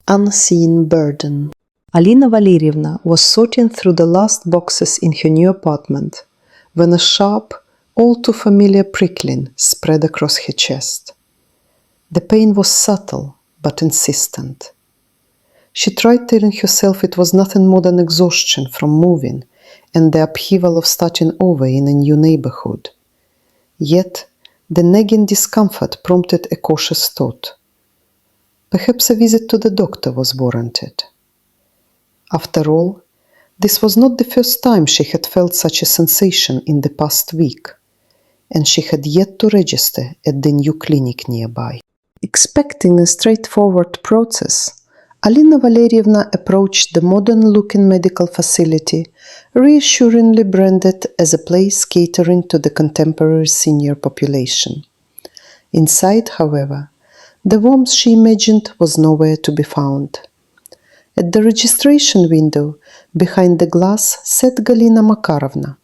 unseen burden. Alina Valeryevna was sorting through the last boxes in her new apartment when a sharp, all too familiar prickling spread across her chest. The pain was subtle but insistent. She tried telling herself it was nothing more than exhaustion from moving and the upheaval of starting over in a new neighborhood. Yet, the nagging discomfort prompted a cautious thought. Perhaps a visit to the doctor was warranted. After all, this was not the first time she had felt such a sensation in the past week, and she had yet to register at the new clinic nearby. Expecting a straightforward process, Alina Valeryevna approached the modern-looking medical facility, reassuringly branded as a place catering to the contemporary senior population. Inside, however, the warmth she imagined was nowhere to be found. At the registration window, behind the glass, sat Galina Makarovna,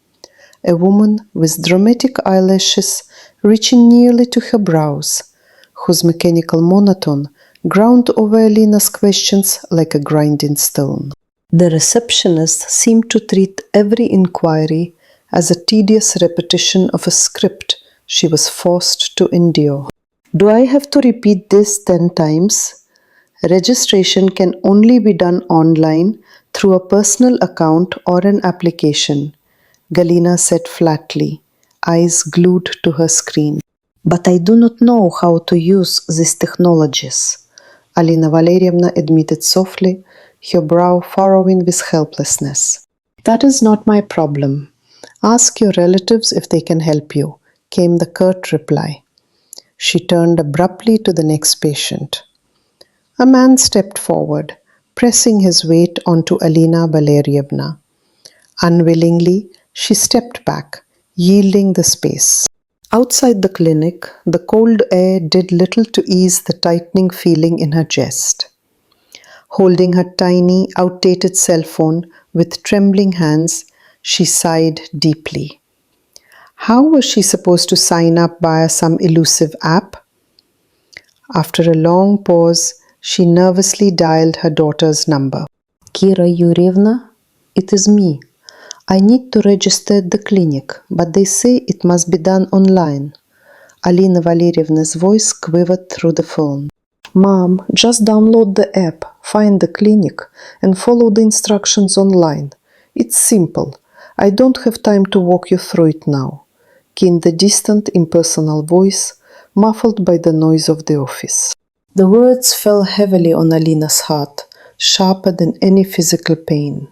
a woman with dramatic eyelashes reaching nearly to her brows, whose mechanical monotone ground over Alina's questions like a grinding stone. The receptionist seemed to treat every inquiry as a tedious repetition of a script she was forced to endure. Do I have to repeat this 10 times? Registration can only be done online through a personal account or an application, Galina said flatly, eyes glued to her screen. But I do not know how to use these technologies, Alina Valeryevna admitted softly, her brow furrowing with helplessness. That is not my problem. Ask your relatives if they can help you, came the curt reply. She turned abruptly to the next patient. A man stepped forward, pressing his weight onto Alina Valeryevna. Unwillingly, she stepped back, yielding the space. Outside the clinic, the cold air did little to ease the tightening feeling in her chest. Holding her tiny, outdated cell phone with trembling hands, she sighed deeply. How was she supposed to sign up via some elusive app? After a long pause, she nervously dialed her daughter's number. Kira Yurievna, it is me. I need to register at the clinic, but they say it must be done online. Alina Valeryevna's voice quivered through the phone. Mom, just download the app, find the clinic, and follow the instructions online. It's simple. I don't have time to walk you through it now, came the distant, impersonal voice, muffled by the noise of the office. The words fell heavily on Alina's heart, sharper than any physical pain.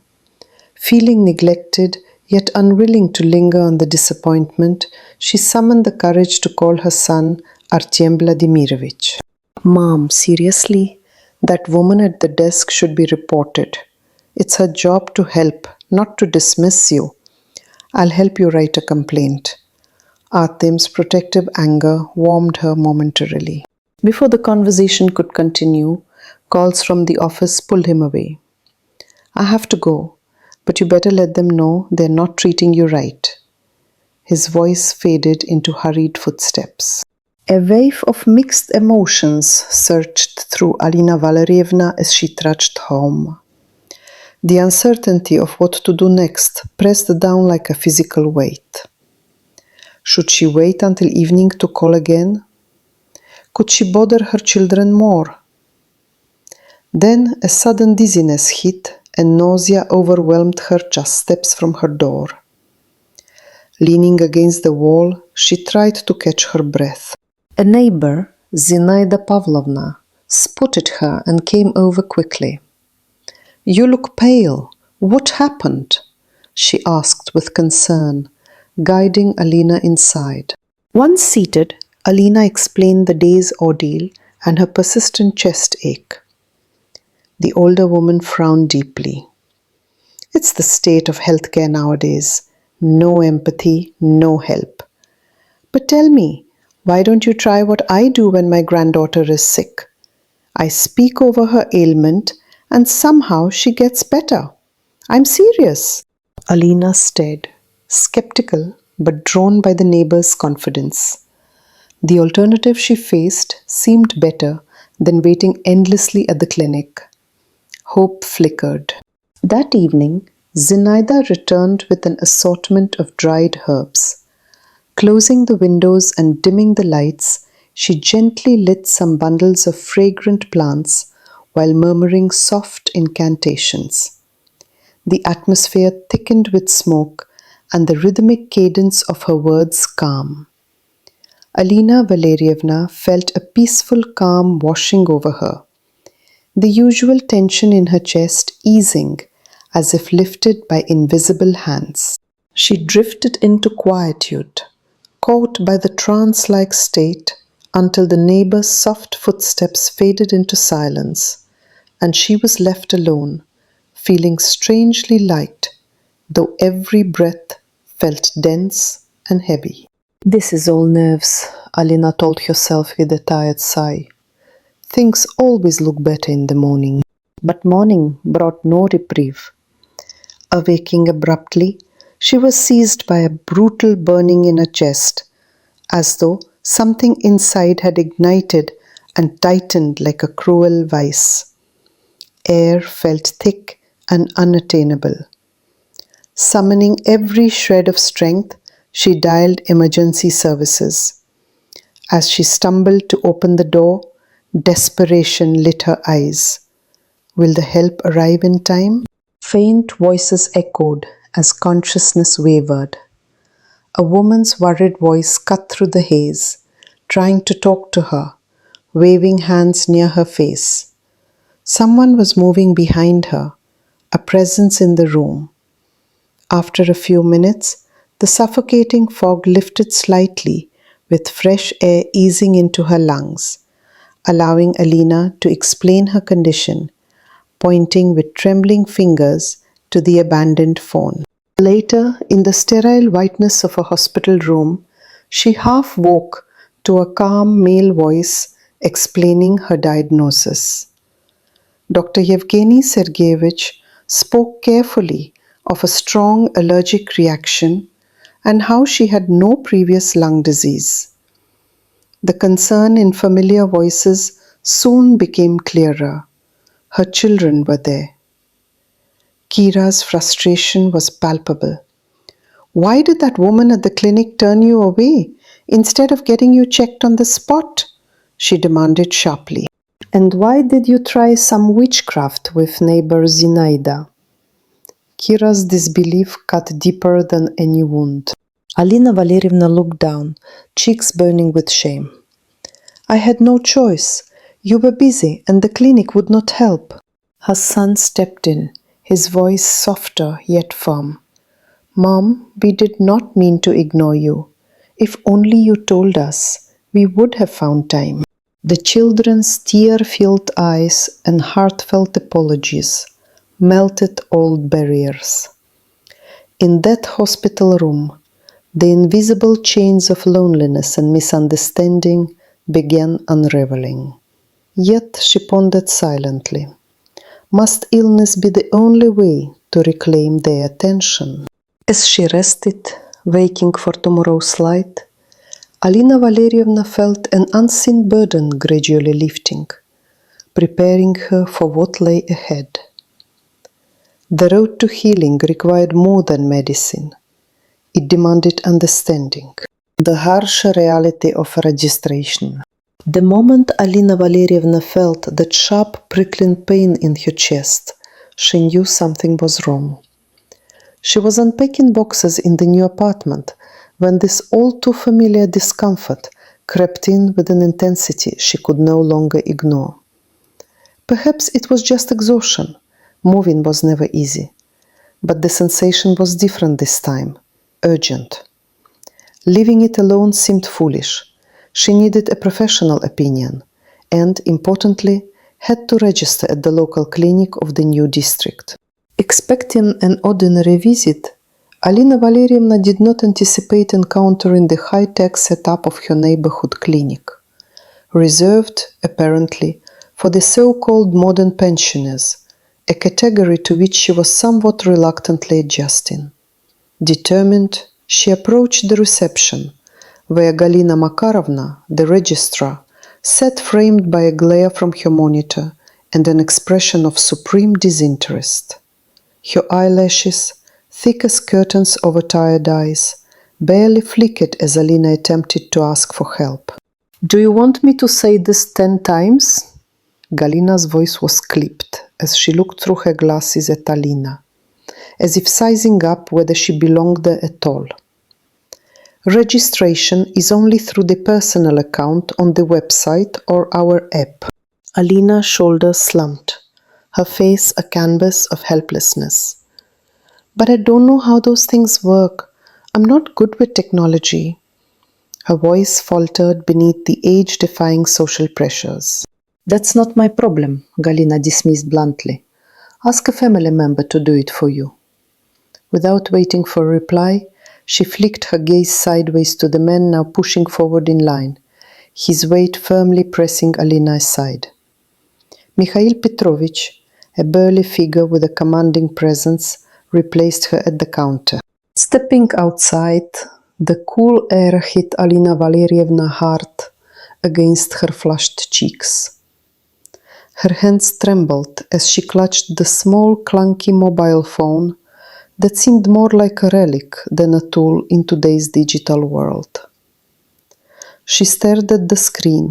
Feeling neglected, yet unwilling to linger on the disappointment, she summoned the courage to call her son, Artyom Vladimirovich. Mom, seriously? That woman at the desk should be reported. It's her job to help, not to dismiss you. I'll help you write a complaint. Artyom's protective anger warmed her momentarily. Before the conversation could continue, calls from the office pulled him away. I have to go, but you better let them know they're not treating you right. His voice faded into hurried footsteps. A wave of mixed emotions surged through Alina Valeryevna as she trudged home. The uncertainty of what to do next pressed down like a physical weight. Should she wait until evening to call again? Could she bother her children more? Then a sudden dizziness hit and nausea overwhelmed her just steps from her door. Leaning against the wall, she tried to catch her breath. A neighbor, Zinaida Pavlovna, spotted her and came over quickly. You look pale. What happened? She asked with concern, guiding Alina inside. Once seated, Alina explained the day's ordeal and her persistent chest ache. The older woman frowned deeply. It's the state of healthcare nowadays. No empathy, no help. But tell me, why don't you try what I do when my granddaughter is sick? I speak over her ailment and somehow she gets better. I'm serious. Alina stared, skeptical but drawn by the neighbor's confidence. The alternative she faced seemed better than waiting endlessly at the clinic. Hope flickered. That evening, Zinaida returned with an assortment of dried herbs. Closing the windows and dimming the lights, she gently lit some bundles of fragrant plants while murmuring soft incantations. The atmosphere thickened with smoke, and the rhythmic cadence of her words calm. Alina Valeryevna felt a peaceful calm washing over her, the usual tension in her chest easing as if lifted by invisible hands. She drifted into quietude, caught by the trance-like state until the neighbor's soft footsteps faded into silence, and she was left alone, feeling strangely light, though every breath felt dense and heavy. This is all nerves, Alina told herself with a tired sigh. Things always look better in the morning. But morning brought no reprieve. Awaking abruptly, she was seized by a brutal burning in her chest, as though something inside had ignited and tightened like a cruel vice. Air felt thick and unattainable. Summoning every shred of strength, she dialed emergency services. As she stumbled to open the door, desperation lit her eyes. Will the help arrive in time? Faint voices echoed as consciousness wavered. A woman's worried voice cut through the haze, trying to talk to her, waving hands near her face. Someone was moving behind her, a presence in the room. After a few minutes, the suffocating fog lifted slightly, with fresh air easing into her lungs, allowing Alina to explain her condition, pointing with trembling fingers to the abandoned phone. Later, in the sterile whiteness of a hospital room, she half woke to a calm male voice explaining her diagnosis. Dr. Yevgeny Sergeyevich spoke carefully of a strong allergic reaction and how she had no previous lung disease. The concern in familiar voices soon became clearer. Her children were there. Kira's frustration was palpable. Why did that woman at the clinic turn you away instead of getting you checked on the spot? She demanded sharply. And why did you try some witchcraft with neighbor Zinaida? Kira's disbelief cut deeper than any wound. Alina Valeryevna looked down, cheeks burning with shame. I had no choice. You were busy and the clinic would not help. Her son stepped in, his voice softer yet firm. Mom, we did not mean to ignore you. If only you told us, we would have found time. The children's tear-filled eyes and heartfelt apologies melted old barriers. In that hospital room, the invisible chains of loneliness and misunderstanding began unraveling. Yet she pondered silently. Must illness be the only way to reclaim their attention? As she rested, waking for tomorrow's light, Alina Valeryevna felt an unseen burden gradually lifting, preparing her for what lay ahead. The road to healing required more than medicine. It demanded understanding. The harsh reality of registration. The moment Alina Valeryevna felt that sharp prickling pain in her chest, she knew something was wrong. She was unpacking boxes in the new apartment when this all too familiar discomfort crept in with an intensity she could no longer ignore. Perhaps it was just exhaustion. Moving was never easy. But the sensation was different this time, urgent. Leaving it alone seemed foolish. She needed a professional opinion and, importantly, had to register at the local clinic of the new district. Expecting an ordinary visit, Alina Valeryevna did not anticipate encountering the high-tech setup of her neighborhood clinic, reserved, apparently, for the so-called modern pensioners, a category to which she was somewhat reluctantly adjusting. Determined, she approached the reception, where Galina Makarovna, the registrar, sat framed by a glare from her monitor and an expression of supreme disinterest. Her eyelashes, thick as curtains over tired eyes, barely flickered as Alina attempted to ask for help. "Do you want me to say this 10 times? Galina's voice was clipped as she looked through her glasses at Alina, as if sizing up whether she belonged there at all. "Registration is only through the personal account on the website or our app." Alina's shoulders slumped, her face a canvas of helplessness. "But I don't know how those things work. I'm not good with technology." Her voice faltered beneath the age-defying social pressures. "That's not my problem," Galina dismissed bluntly. "Ask a family member to do it for you." Without waiting for a reply, she flicked her gaze sideways to the man now pushing forward in line, his weight firmly pressing Alina's side. Mikhail Petrovich, a burly figure with a commanding presence, replaced her at the counter. Stepping outside, the cool air hit Alina Valeryevna hard against her flushed cheeks. Her hands trembled as she clutched the small, clunky mobile phone that seemed more like a relic than a tool in today's digital world. She stared at the screen,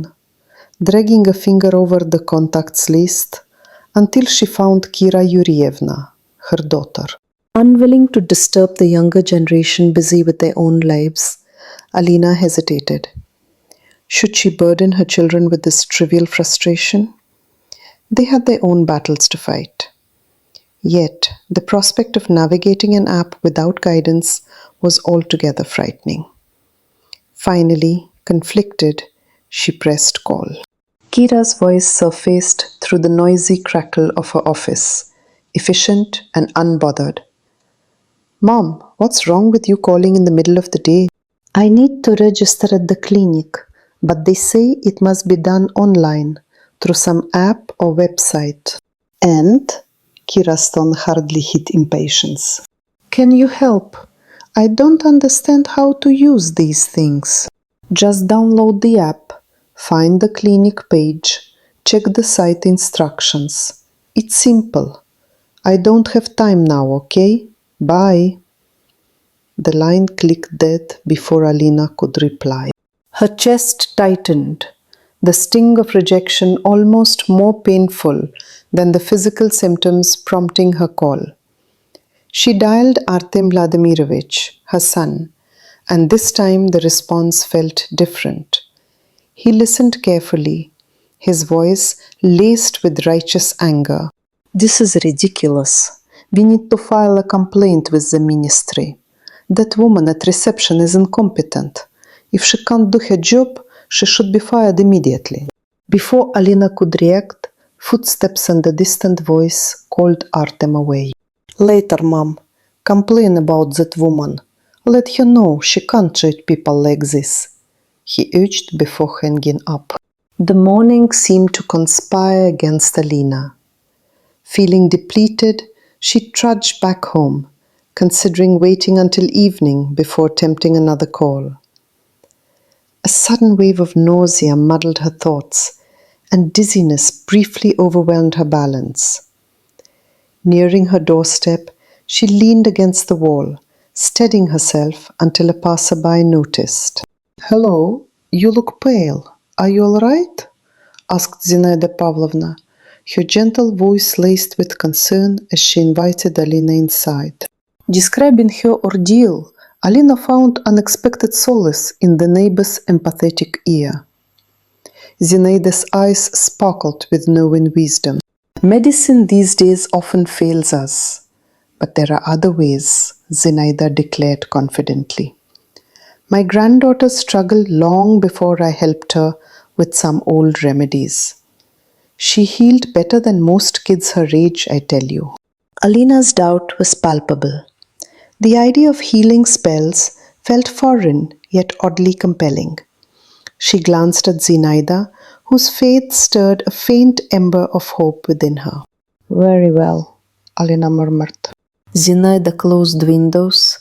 dragging a finger over the contacts list until she found Kira Yurievna, her daughter. Unwilling to disturb the younger generation busy with their own lives, Alina hesitated. Should she burden her children with this trivial frustration? They had their own battles to fight. Yet, the prospect of navigating an app without guidance was altogether frightening. Finally, conflicted, she pressed call. Kira's voice surfaced through the noisy crackle of her office, efficient and unbothered. "Mom, what's wrong with you calling in the middle of the day?" "I need to register at the clinic, but they say it must be done online, through some app or website." "And?" Kira's tone hardly hid impatience. "Can you help? I don't understand how to use these things." "Just download the app, find the clinic page, check the site instructions. It's simple. I don't have time now, okay? Bye." The line clicked dead before Alina could reply. Her chest tightened, the sting of rejection almost more painful than the physical symptoms prompting her call. She dialed Artem Vladimirovich, her son, and this time the response felt different. He listened carefully, his voice laced with righteous anger. "This is ridiculous. We need to file a complaint with the ministry. That woman at reception is incompetent. If she can't do her job, she should be fired immediately." Before Alina could react, footsteps and a distant voice called Artem away. "Later, Mom. Complain about that woman. Let her know she can't treat people like this," he urged before hanging up. The morning seemed to conspire against Alina. Feeling depleted, she trudged back home, considering waiting until evening before attempting another call. A sudden wave of nausea muddled her thoughts, and dizziness briefly overwhelmed her balance. Nearing her doorstep, she leaned against the wall, steadying herself until a passerby noticed. "Hello, you look pale. Are you all right?" asked Zinaida Pavlovna, her gentle voice laced with concern as she invited Alina inside. Describing her ordeal, Alina found unexpected solace in the neighbor's empathetic ear. Zinaida's eyes sparkled with knowing wisdom. "Medicine these days often fails us, but there are other ways," Zinaida declared confidently. "My granddaughter struggled long before I helped her with some old remedies. She healed better than most kids her age, I tell you." Alina's doubt was palpable. The idea of healing spells felt foreign yet oddly compelling. She glanced at Zinaida, whose faith stirred a faint ember of hope within her. "Very well," Alina murmured. Zinaida closed windows,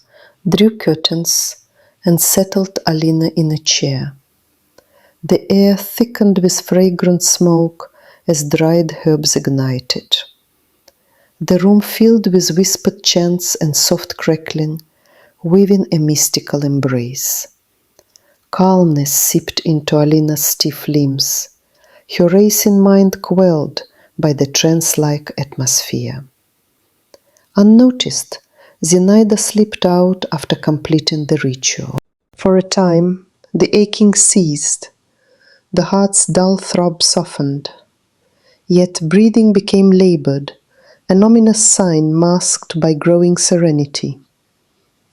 drew curtains, and settled Alina in a chair. The air thickened with fragrant smoke as dried herbs ignited. The room filled with whispered chants and soft crackling, weaving a mystical embrace. Calmness seeped into Alina's stiff limbs, her racing mind quelled by the trance-like atmosphere. Unnoticed, Zinaida slipped out after completing the ritual. For a time, the aching ceased. The heart's dull throb softened. Yet breathing became labored, an ominous sign masked by growing serenity.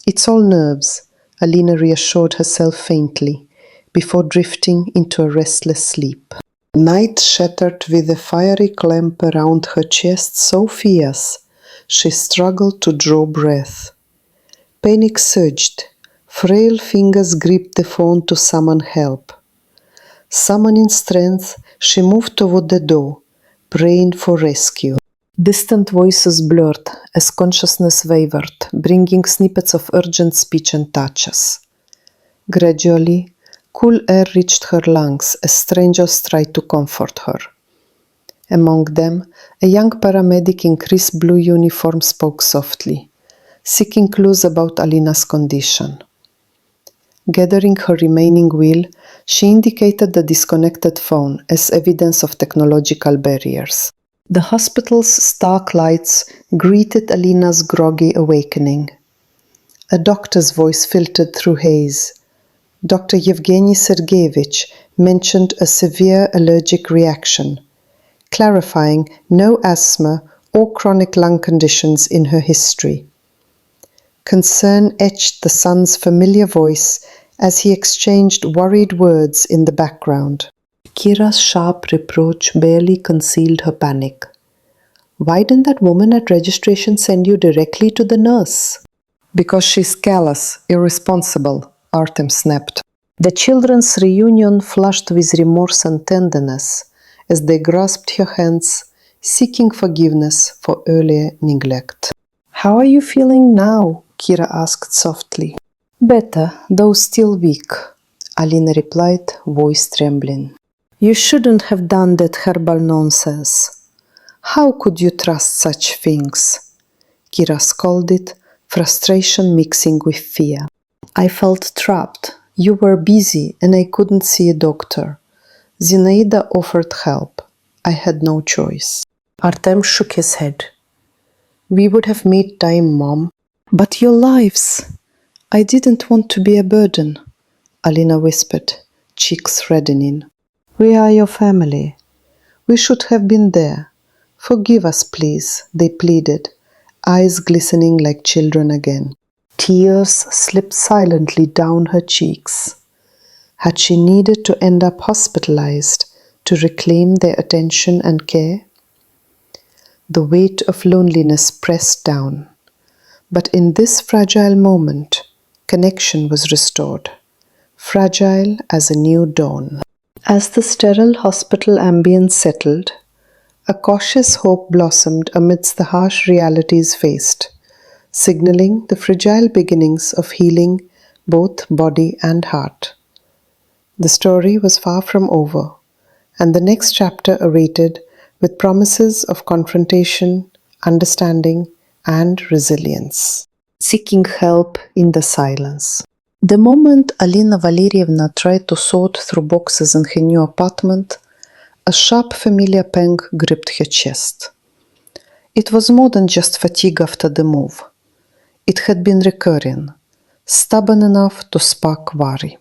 "It's all nerves," Alina reassured herself faintly, before drifting into a restless sleep. Night shattered with a fiery clamp around her chest so fierce she struggled to draw breath. Panic surged. Frail fingers gripped the phone to summon help. Summoning strength, she moved toward the door, praying for rescue. Distant voices blurred as consciousness wavered, bringing snippets of urgent speech and touches. Gradually, cool air reached her lungs as strangers tried to comfort her. Among them, a young paramedic in crisp blue uniform spoke softly, seeking clues about Alina's condition. Gathering her remaining will, she indicated the disconnected phone as evidence of technological barriers. The hospital's stark lights greeted Alina's groggy awakening. A doctor's voice filtered through haze. Dr. Yevgeny Sergeyevich mentioned a severe allergic reaction, clarifying no asthma or chronic lung conditions in her history. Concern etched the son's familiar voice as he exchanged worried words in the background. Kira's sharp reproach barely concealed her panic. "Why didn't that woman at registration send you directly to the nurse?" "Because she's callous, irresponsible," Artem snapped. The children's reunion flushed with remorse and tenderness as they grasped her hands, seeking forgiveness for earlier neglect. "How are you feeling now?" Kira asked softly. "Better, though still weak," Alina replied, voice trembling. "You shouldn't have done that herbal nonsense. How could you trust such things?" Kira scolded, frustration mixing with fear. "I felt trapped. You were busy and I couldn't see a doctor. Zinaida offered help. I had no choice." Artem shook his head. "We would have made time, Mom." "But your lives! I didn't want to be a burden," Alina whispered, cheeks reddening. "We are your family. We should have been there. Forgive us, please," they pleaded, eyes glistening like children again. Tears slipped silently down her cheeks. Had she needed to end up hospitalized to reclaim their attention and care? The weight of loneliness pressed down. But in this fragile moment, connection was restored, fragile as a new dawn. As the sterile hospital ambience settled, a cautious hope blossomed amidst the harsh realities faced, signaling the fragile beginnings of healing both body and heart. The story was far from over, and the next chapter awaited with promises of confrontation, understanding, and resilience. Seeking help in the silence. The moment Alina Valeryevna tried to sort through boxes in her new apartment, a sharp familiar pang gripped her chest. It was more than just fatigue after the move. It had been recurring, stubborn enough to spark worry.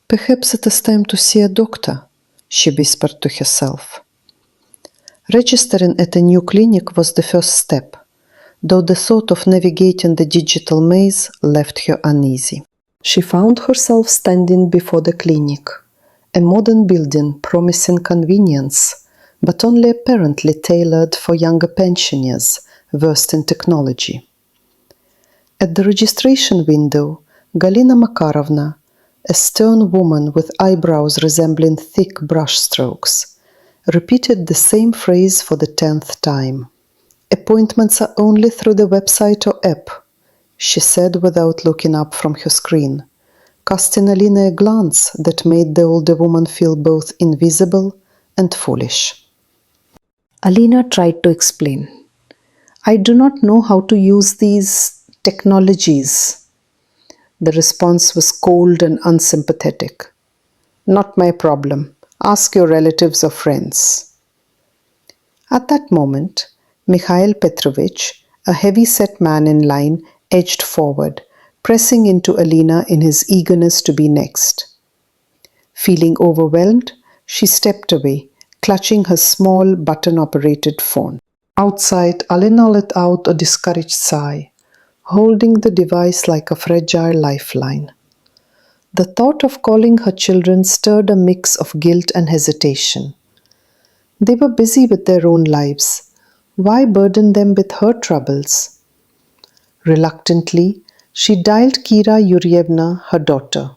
"Perhaps it is time to see a doctor," she whispered to herself. Registering at a new clinic was the first step, though the thought of navigating the digital maze left her uneasy. She found herself standing before the clinic, a modern building promising convenience, but only apparently tailored for younger pensioners versed in technology. At the registration window, Galina Makarovna, a stern woman with eyebrows resembling thick brushstrokes, repeated the same phrase for the 10th time. "Appointments are only through the website or app," she said without looking up from her screen, casting Alina a glance that made the older woman feel both invisible and foolish. Alina tried to explain. I do not know how to use these technologies. The response was cold and unsympathetic. Not my problem. Ask your relatives or friends. At that moment, Mikhail Petrovich, a heavy-set man in line, edged forward, pressing into Alina in his eagerness to be next. Feeling overwhelmed, she stepped away, clutching her small button-operated phone. Outside, Alina let out a discouraged sigh, holding the device like a fragile lifeline. The thought of calling her children stirred a mix of guilt and hesitation. They were busy with their own lives. Why burden them with her troubles? Reluctantly, she dialed Kira Yuryevna, her daughter.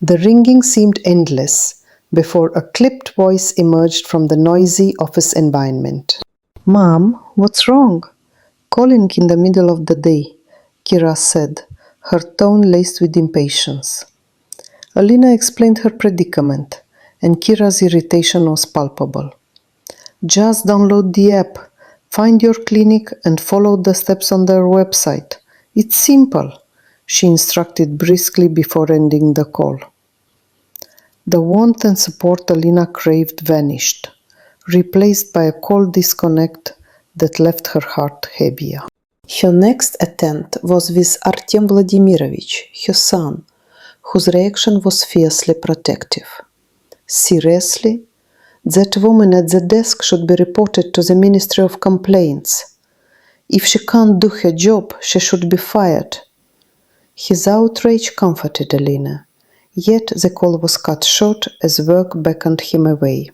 The ringing seemed endless before a clipped voice emerged from the noisy office environment. Mom, what's wrong? Calling in the middle of the day, Kira said, her tone laced with impatience. Alina explained her predicament, and Kira's irritation was palpable. Just download the app, find your clinic, and follow the steps on their website. It's simple, she instructed briskly before ending the call. The warmth and support Alina craved vanished, replaced by a cold disconnect that left her heart heavier. Her next attempt was with Artyom Vladimirovich, her son, whose reaction was fiercely protective. Seriously? That woman at the desk should be reported to the Ministry of Complaints. If she can't do her job, she should be fired. His outrage comforted Alina, yet the call was cut short as work beckoned him away.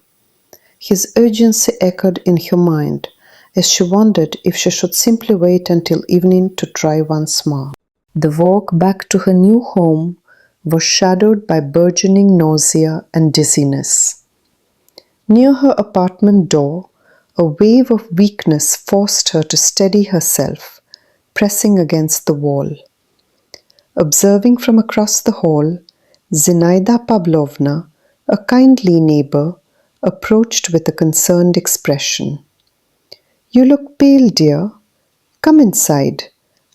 His urgency echoed in her mind, as she wondered if she should simply wait until evening to try once more. The walk back to her new home was shadowed by burgeoning nausea and dizziness. Near her apartment door, a wave of weakness forced her to steady herself, pressing against the wall. Observing from across the hall, Zinaida Pavlovna, a kindly neighbor, approached with a concerned expression. You look pale, dear. Come inside.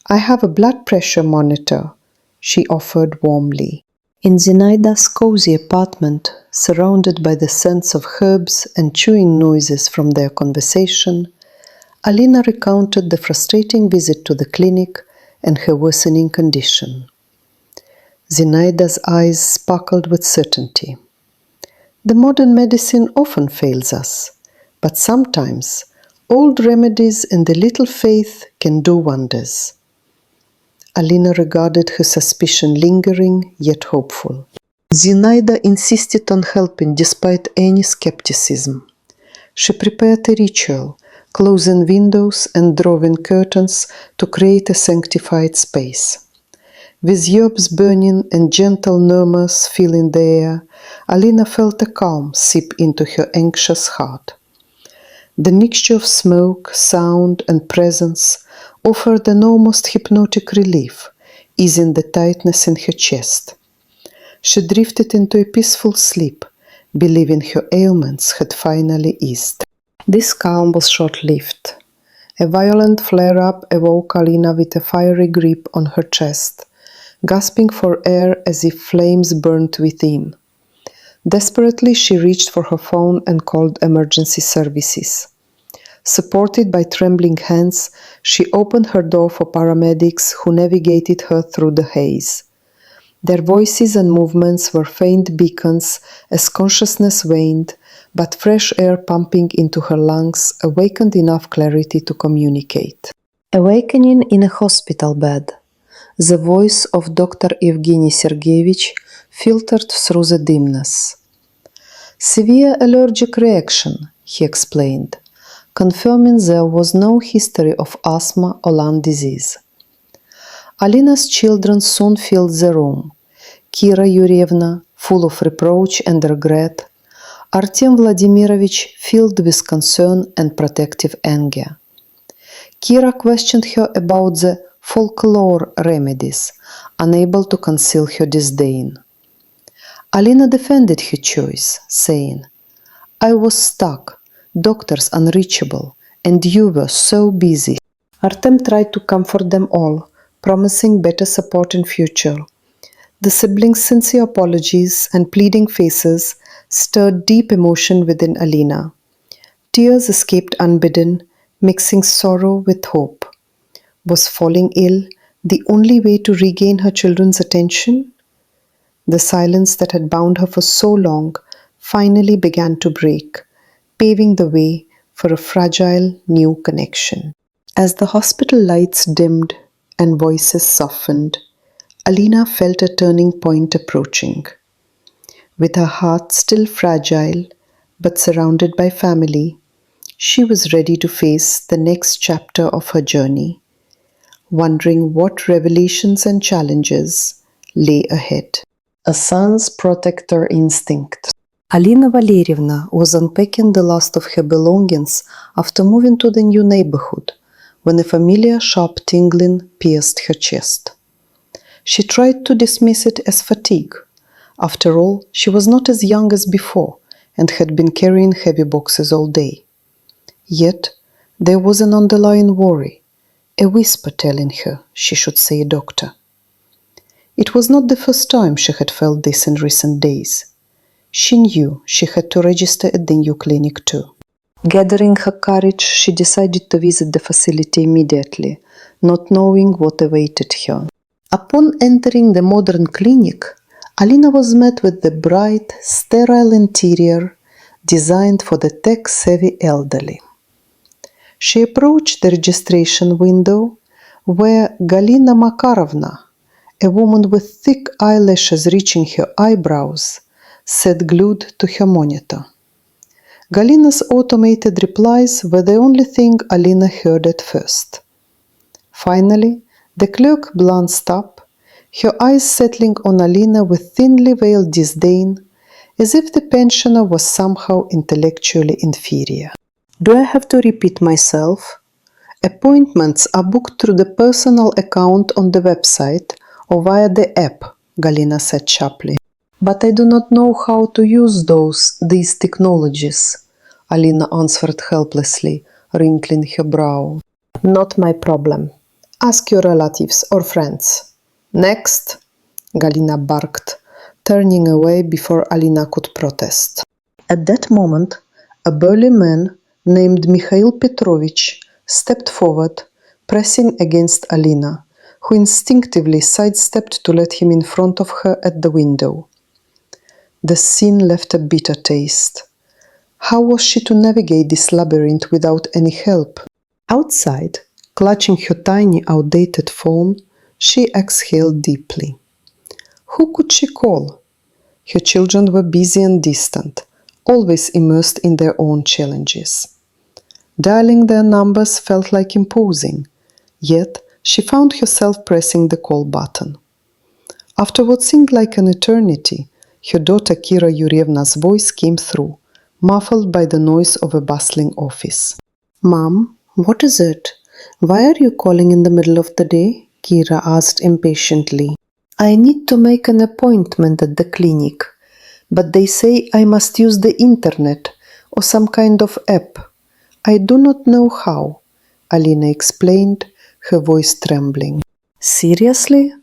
I have a blood pressure monitor, she offered warmly. In Zinaida's cozy apartment, surrounded by the scents of herbs and chewing noises from their conversation, Alina recounted the frustrating visit to the clinic and her worsening condition. Zinaida's eyes sparkled with certainty. The modern medicine often fails us, but sometimes old remedies and a little faith can do wonders. Alina regarded her suspicion lingering, yet hopeful. Zinaida insisted on helping despite any skepticism. She prepared a ritual, closing windows and drawing curtains to create a sanctified space. With herbs burning and gentle murmurs filling the air, Alina felt a calm seep into her anxious heart. The mixture of smoke, sound, and presence offered an almost hypnotic relief, easing the tightness in her chest. She drifted into a peaceful sleep, believing her ailments had finally eased. This calm was short-lived. A violent flare-up awoke Alina with a fiery grip on her chest, gasping for air as if flames burnt within. Desperately, she reached for her phone and called emergency services. Supported by trembling hands, she opened her door for paramedics who navigated her through the haze. Their voices and movements were faint beacons as consciousness waned, but fresh air pumping into her lungs awakened enough clarity to communicate. Awakening in a hospital bed, the voice of Dr. Evgeny Sergeyevich filtered through the dimness. Severe allergic reaction, he explained, confirming there was no history of asthma or lung disease. Alina's children soon filled the room. Kira Yuryevna, full of reproach and regret, Artyom Vladimirovich filled with concern and protective anger. Kira questioned her about the folklore remedies, unable to conceal her disdain. Alina defended her choice, saying, I was stuck. doctors unreachable, and you were so busy. Artem tried to comfort them all, promising better support in future. The siblings' sincere apologies and pleading faces stirred deep emotion within Alina. Tears escaped unbidden, mixing sorrow with hope. Was falling ill the only way to regain her children's attention? The silence that had bound her for so long finally began to break, paving the way for a fragile new connection. As the hospital lights dimmed and voices softened, Alina felt a turning point approaching. With her heart still fragile but surrounded by family, she was ready to face the next chapter of her journey, wondering what revelations and challenges lay ahead. A son's protector instinct. Alina Valeryevna was unpacking the last of her belongings after moving to the new neighborhood when a familiar sharp tingling pierced her chest. She tried to dismiss it as fatigue. After all, she was not as young as before and had been carrying heavy boxes all day. Yet, there was an underlying worry, a whisper telling her she should see a doctor. It was not the first time she had felt this in recent days. She knew she had to register at the new clinic too. Gathering her courage, she decided to visit the facility immediately, not knowing what awaited her. Upon entering the modern clinic, Alina was met with the bright, sterile interior designed for the tech-savvy elderly. She approached the registration window where Galina Makarovna, a woman with thick eyelashes reaching her eyebrows, sat glued to her monitor. Galina's automated replies were the only thing Alina heard at first. Finally, the clerk glanced up, her eyes settling on Alina with thinly veiled disdain, as if the pensioner was somehow intellectually inferior. Do I have to repeat myself? Appointments are booked through the personal account on the website or via the app, Galina said sharply. But I do not know how to use these technologies, Alina answered helplessly, wrinkling her brow. Not my problem. Ask your relatives or friends. Next, Galina barked, turning away before Alina could protest. At that moment, a burly man named Mikhail Petrovich stepped forward, pressing against Alina, who instinctively sidestepped to let him in front of her at the window. The scene left a bitter taste. How was she to navigate this labyrinth without any help? Outside, clutching her tiny, outdated phone, she exhaled deeply. Who could she call? Her children were busy and distant, always immersed in their own challenges. Dialing their numbers felt like imposing, yet she found herself pressing the call button. After what seemed like an eternity, her daughter Kira Yurievna's voice came through, muffled by the noise of a bustling office. Mom, what is it? Why are you calling in the middle of the day? Kira asked impatiently. I need to make an appointment at the clinic, but they say I must use the internet or some kind of app. I do not know how, Alina explained, her voice trembling. Seriously?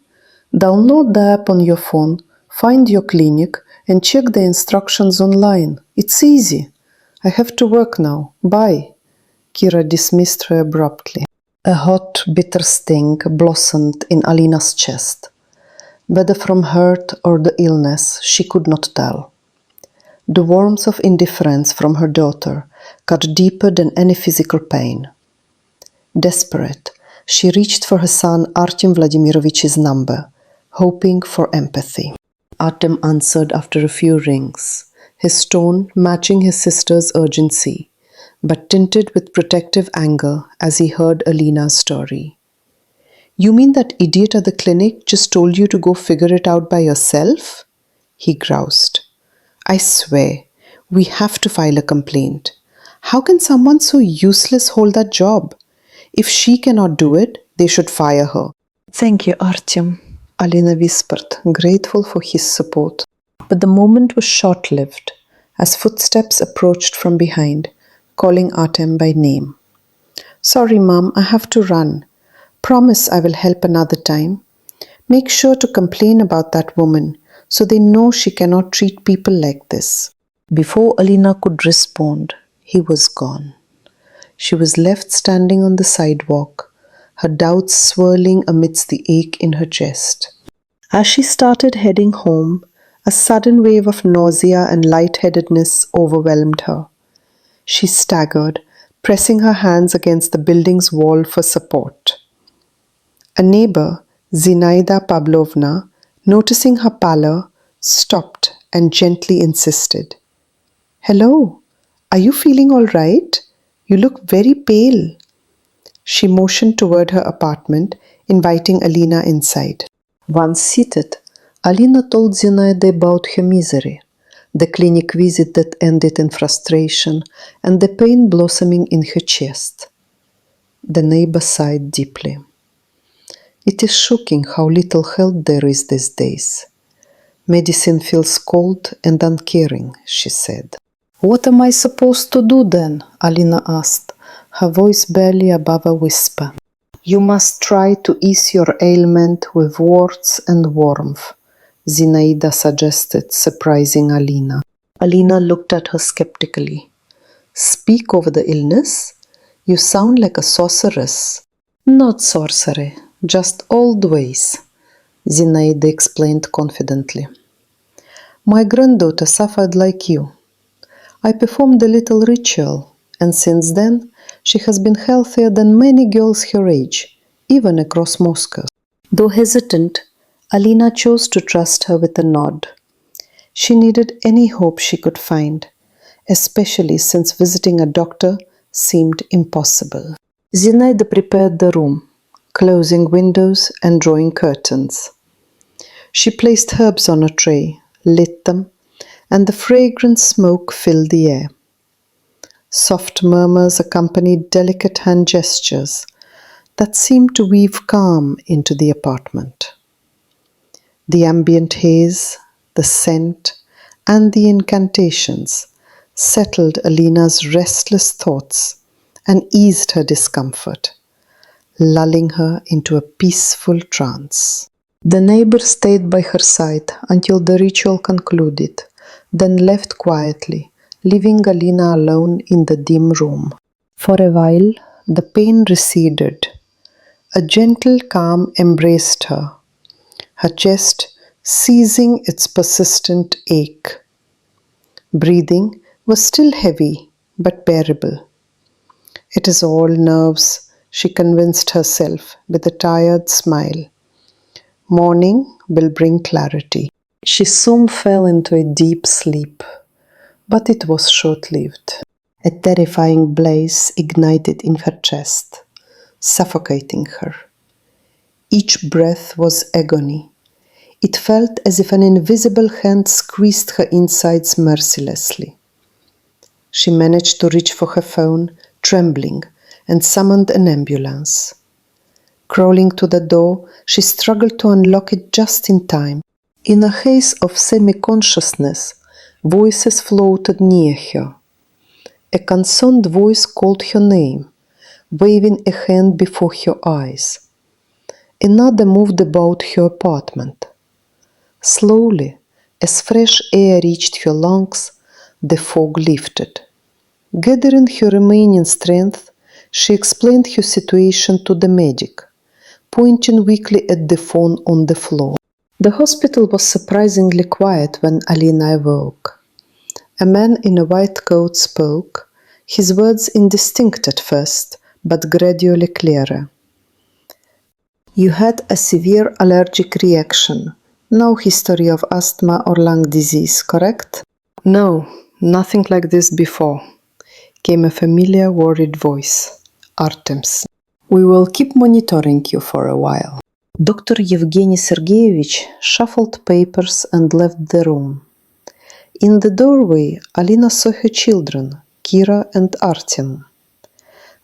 Download the app on your phone, find your clinic, and check the instructions online. It's easy. I have to work now. Bye. Kira dismissed her abruptly. A hot, bitter sting blossomed in Alina's chest. Whether from hurt or the illness, she could not tell. The warmth of indifference from her daughter cut deeper than any physical pain. Desperate, she reached for her son Artem Vladimirovich's number, hoping for empathy. Artem answered after a few rings, his tone matching his sister's urgency, but tinted with protective anger as he heard Alina's story. You mean that idiot at the clinic just told you to go figure it out by yourself? He groused. I swear, we have to file a complaint. How can someone so useless hold that job? If she cannot do it, they should fire her. Thank you, Artyom, Alina whispered, grateful for his support. But the moment was short-lived, as footsteps approached from behind, calling Artem by name. "Sorry, Mom, I have to run. Promise I will help another time. Make sure to complain about that woman so they know she cannot treat people like this." Before Alina could respond, he was gone. She was left standing on the sidewalk, her doubts swirling amidst the ache in her chest. As she started heading home, a sudden wave of nausea and lightheadedness overwhelmed her. She staggered, pressing her hands against the building's wall for support. A neighbor, Zinaida Pavlovna, noticing her pallor, stopped and gently insisted, "Hello, are you feeling all right? You look very pale." She motioned toward her apartment, inviting Alina inside. Once seated, Alina told Zinaida about her misery, the clinic visit that ended in frustration, and the pain blossoming in her chest. The neighbor sighed deeply. "It is shocking how little help there is these days. Medicine feels cold and uncaring," she said. "What am I supposed to do then?" Alina asked, her voice barely above a whisper. "You must try to ease your ailment with words and warmth," Zinaida suggested, surprising Alina. Alina looked at her skeptically. "Speak over the illness? You sound like a sorceress." "Not sorcery, just old ways," Zinaida explained confidently. "My granddaughter suffered like you. I performed a little ritual, and since then she has been healthier than many girls her age, even across Moscow." Though hesitant, Alina chose to trust her with a nod. She needed any hope she could find, especially since visiting a doctor seemed impossible. Zinaida prepared the room, closing windows and drawing curtains. She placed herbs on a tray, lit them, and the fragrant smoke filled the air. Soft murmurs accompanied delicate hand gestures that seemed to weave calm into the apartment. The ambient haze, the scent, and the incantations settled Alina's restless thoughts and eased her discomfort, lulling her into a peaceful trance. The neighbor stayed by her side until the ritual concluded, then left quietly, leaving Alina alone in the dim room. For a while, the pain receded. A gentle calm embraced her, her chest ceasing its persistent ache. Breathing was still heavy, but bearable. "It is all nerves," she convinced herself with a tired smile. "Morning will bring clarity." She soon fell into a deep sleep, but it was short-lived. A terrifying blaze ignited in her chest, suffocating her. Each breath was agony. It felt as if an invisible hand squeezed her insides mercilessly. She managed to reach for her phone, trembling, and summoned an ambulance. Crawling to the door, she struggled to unlock it just in time. In a haze of semi-consciousness, voices floated near her. A concerned voice called her name, waving a hand before her eyes. Another moved about her apartment. Slowly, as fresh air reached her lungs, the fog lifted. Gathering her remaining strength, she explained her situation to the medic, pointing weakly at the phone on the floor. The hospital was surprisingly quiet when Alina awoke. A man in a white coat spoke, his words indistinct at first, but gradually clearer. "You had a severe allergic reaction. No history of asthma or lung disease, correct?" "No, nothing like this before," came a familiar, worried voice. Artem's. "We will keep monitoring you for a while." Dr. Yevgeny Sergeyevich shuffled papers and left the room. In the doorway, Alina saw her children, Kira and Artem.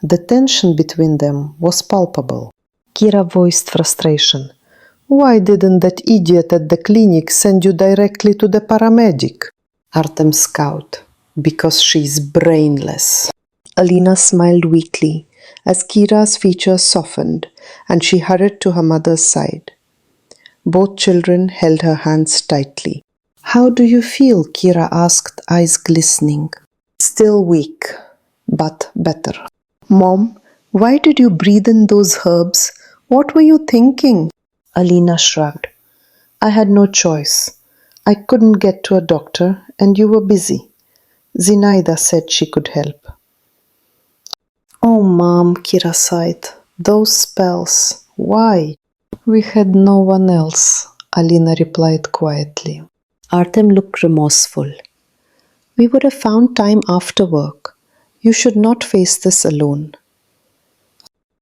The tension between them was palpable. Kira voiced frustration. "Why didn't that idiot at the clinic send you directly to the paramedic?" Artem scowled. "Because she's brainless." Alina smiled weakly as Kira's features softened and she hurried to her mother's side. Both children held her hands tightly. "How do you feel?" Kira asked, eyes glistening. "Still weak, but better." "Mom, why did you breathe in those herbs? What were you thinking?" Alina shrugged. "I had no choice. I couldn't get to a doctor and you were busy. Zinaida said she could help." "Oh, Mom," Kira sighed. "Those spells. Why?" "We had no one else," Alina replied quietly. Artem looked remorseful. "We would have found time after work. You should not face this alone."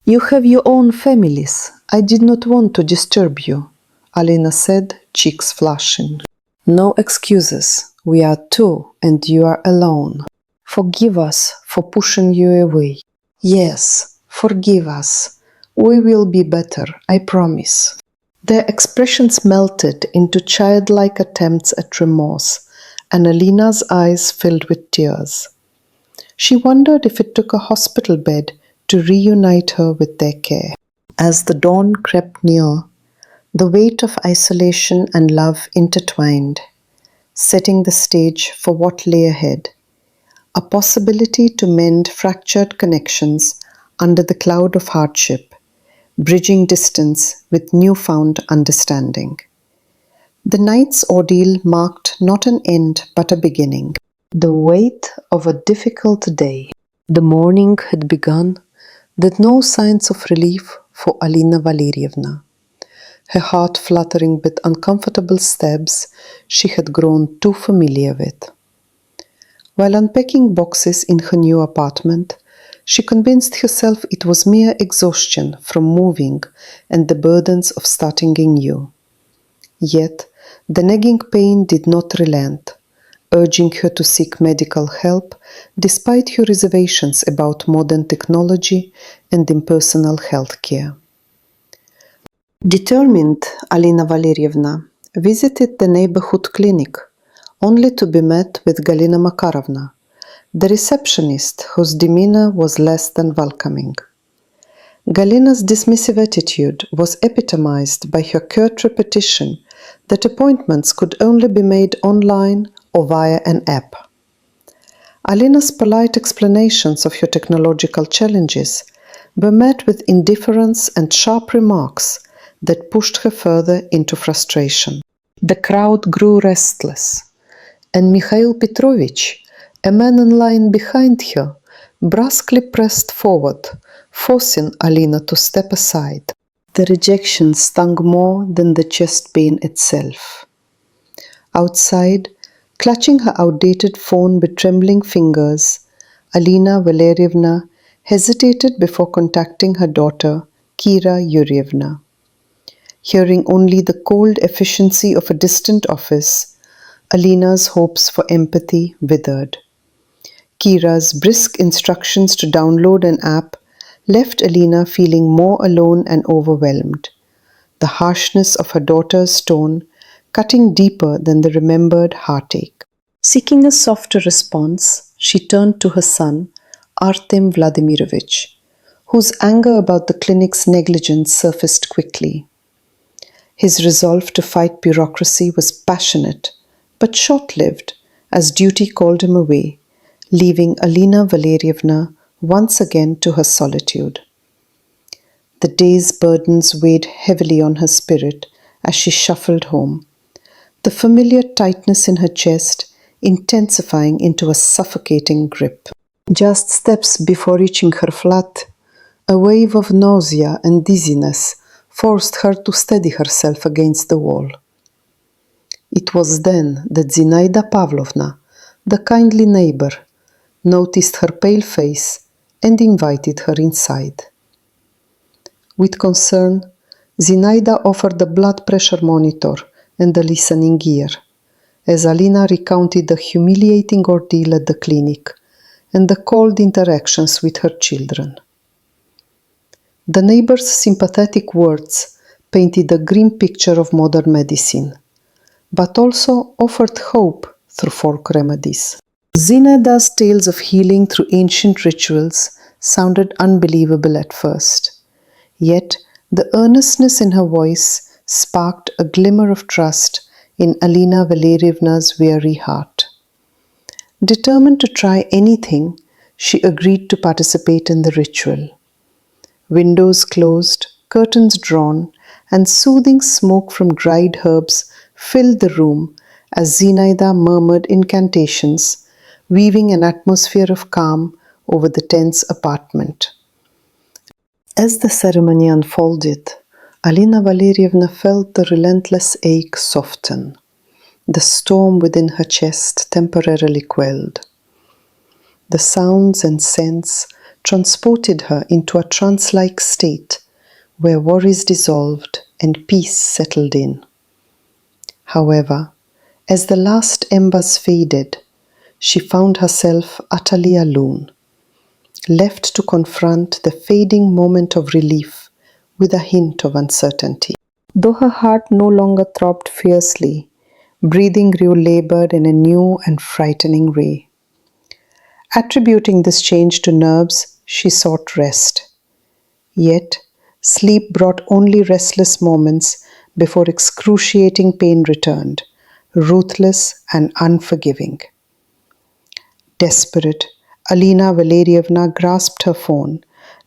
"You have your own families. I did not want to disturb you," Alina said, cheeks flushing. "No excuses. We are two and you are alone. Forgive us for pushing you away." "Yes, forgive us. We will be better, I promise." Their expressions melted into childlike attempts at remorse, and Alina's eyes filled with tears. She wondered if it took a hospital bed to reunite her with their care. As the dawn crept near, the weight of isolation and love intertwined, setting the stage for what lay ahead. A possibility to mend fractured connections under the cloud of hardship, bridging distance with newfound understanding. The night's ordeal marked not an end but a beginning. The weight of a difficult day. The morning had begun with no signs of relief for Alina Valeryevna. Her heart fluttering with uncomfortable stabs she had grown too familiar with. While unpacking boxes in her new apartment, she convinced herself it was mere exhaustion from moving and the burdens of starting anew. Yet, the nagging pain did not relent, urging her to seek medical help despite her reservations about modern technology and impersonal health care. Determined, Alina Valeryevna visited the neighborhood clinic, only to be met with Galina Makarovna, the receptionist whose demeanor was less than welcoming. Galina's dismissive attitude was epitomized by her curt repetition that appointments could only be made online or via an app. Alina's polite explanations of her technological challenges were met with indifference and sharp remarks that pushed her further into frustration. The crowd grew restless, and Mikhail Petrovich, a man in line behind her, brusquely pressed forward, forcing Alina to step aside. The rejection stung more than the chest pain itself. Outside, clutching her outdated phone with trembling fingers, Alina Valeryevna hesitated before contacting her daughter, Kira Yurievna. Hearing only the cold efficiency of a distant office, Alina's hopes for empathy withered. Kira's brisk instructions to download an app left Alina feeling more alone and overwhelmed, the harshness of her daughter's tone cutting deeper than the remembered heartache. Seeking a softer response, she turned to her son, Artem Vladimirovich, whose anger about the clinic's negligence surfaced quickly. His resolve to fight bureaucracy was passionate, but short-lived, as duty called him away, leaving Alina Valeryevna once again to her solitude. The day's burdens weighed heavily on her spirit as she shuffled home, the familiar tightness in her chest intensifying into a suffocating grip. Just steps before reaching her flat, a wave of nausea and dizziness forced her to steady herself against the wall. It was then that Zinaida Pavlovna, the kindly neighbor, noticed her pale face and invited her inside. With concern, Zinaida offered a blood pressure monitor and a listening ear, as Alina recounted the humiliating ordeal at the clinic and the cold interactions with her children. The neighbor's sympathetic words painted a grim picture of modern medicine, but also offered hope through folk remedies. Zinaida's tales of healing through ancient rituals sounded unbelievable at first. Yet, the earnestness in her voice sparked a glimmer of trust in Alina Valeryevna's weary heart. Determined to try anything, she agreed to participate in the ritual. Windows closed, curtains drawn, and soothing smoke from dried herbs filled the room as Zinaida murmured incantations, weaving an atmosphere of calm over the tense apartment. As the ceremony unfolded, Alina Valeryevna felt the relentless ache soften. The storm within her chest temporarily quelled. The sounds and scents transported her into a trance-like state where worries dissolved and peace settled in. However, as the last embers faded, she found herself utterly alone, left to confront the fading moment of relief with a hint of uncertainty. Though her heart no longer throbbed fiercely, breathing grew labored in a new and frightening way. Attributing this change to nerves, she sought rest. Yet, sleep brought only restless moments before excruciating pain returned, ruthless and unforgiving. Desperate, Alina Valeryevna grasped her phone,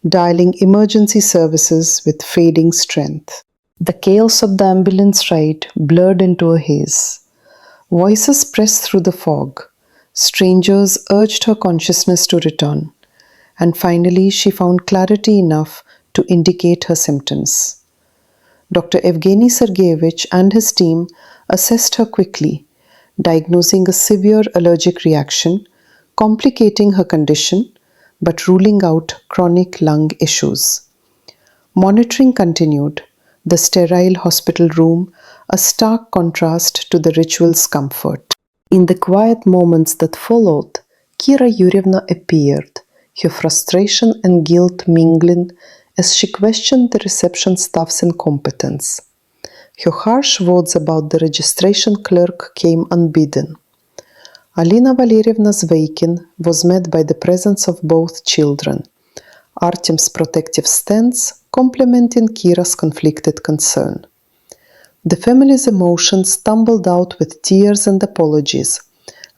dialing emergency services with fading strength. The chaos of the ambulance ride blurred into a haze. Voices pressed through the fog. Strangers urged her consciousness to return, and finally she found clarity enough to indicate her symptoms. Dr. Evgeny Sergeyevich and his team assessed her quickly, diagnosing a severe allergic reaction, complicating her condition, but ruling out chronic lung issues. Monitoring continued, the sterile hospital room a stark contrast to the ritual's comfort. In the quiet moments that followed, Kira Yurievna appeared, her frustration and guilt mingling as she questioned the reception staff's incompetence. Her harsh words about the registration clerk came unbidden. Alina Valeryevna's waking was met by the presence of both children, Artem's protective stance complementing Kira's conflicted concern. The family's emotions tumbled out with tears and apologies,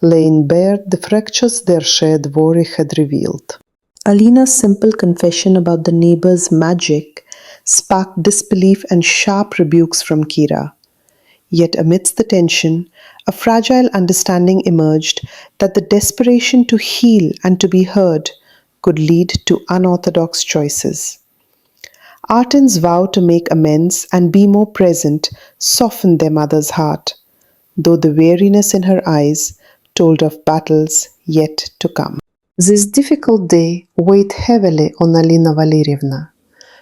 laying bare the fractures their shared worry had revealed. Alina's simple confession about the neighbor's magic sparked disbelief and sharp rebukes from Kira. Yet amidst the tension, a fragile understanding emerged that the desperation to heal and to be heard could lead to unorthodox choices. Arten's vow to make amends and be more present softened their mother's heart, though the weariness in her eyes told of battles yet to come. This difficult day weighed heavily on Alina Valeryevna,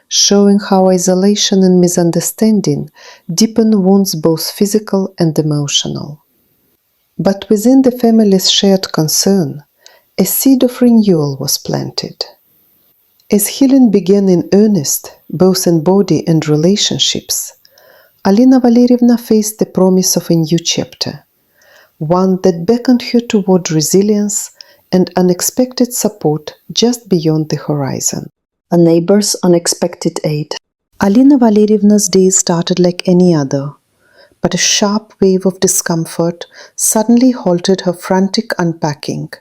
showing how isolation and misunderstanding deepen wounds both physical and emotional. But within the family's shared concern, a seed of renewal was planted. As healing began in earnest, both in body and relationships, Alina Valeryevna faced the promise of a new chapter, one that beckoned her toward resilience and unexpected support just beyond the horizon. A neighbor's unexpected aid. Alina Valeryevna's day started like any other, but a sharp wave of discomfort suddenly halted her frantic unpacking.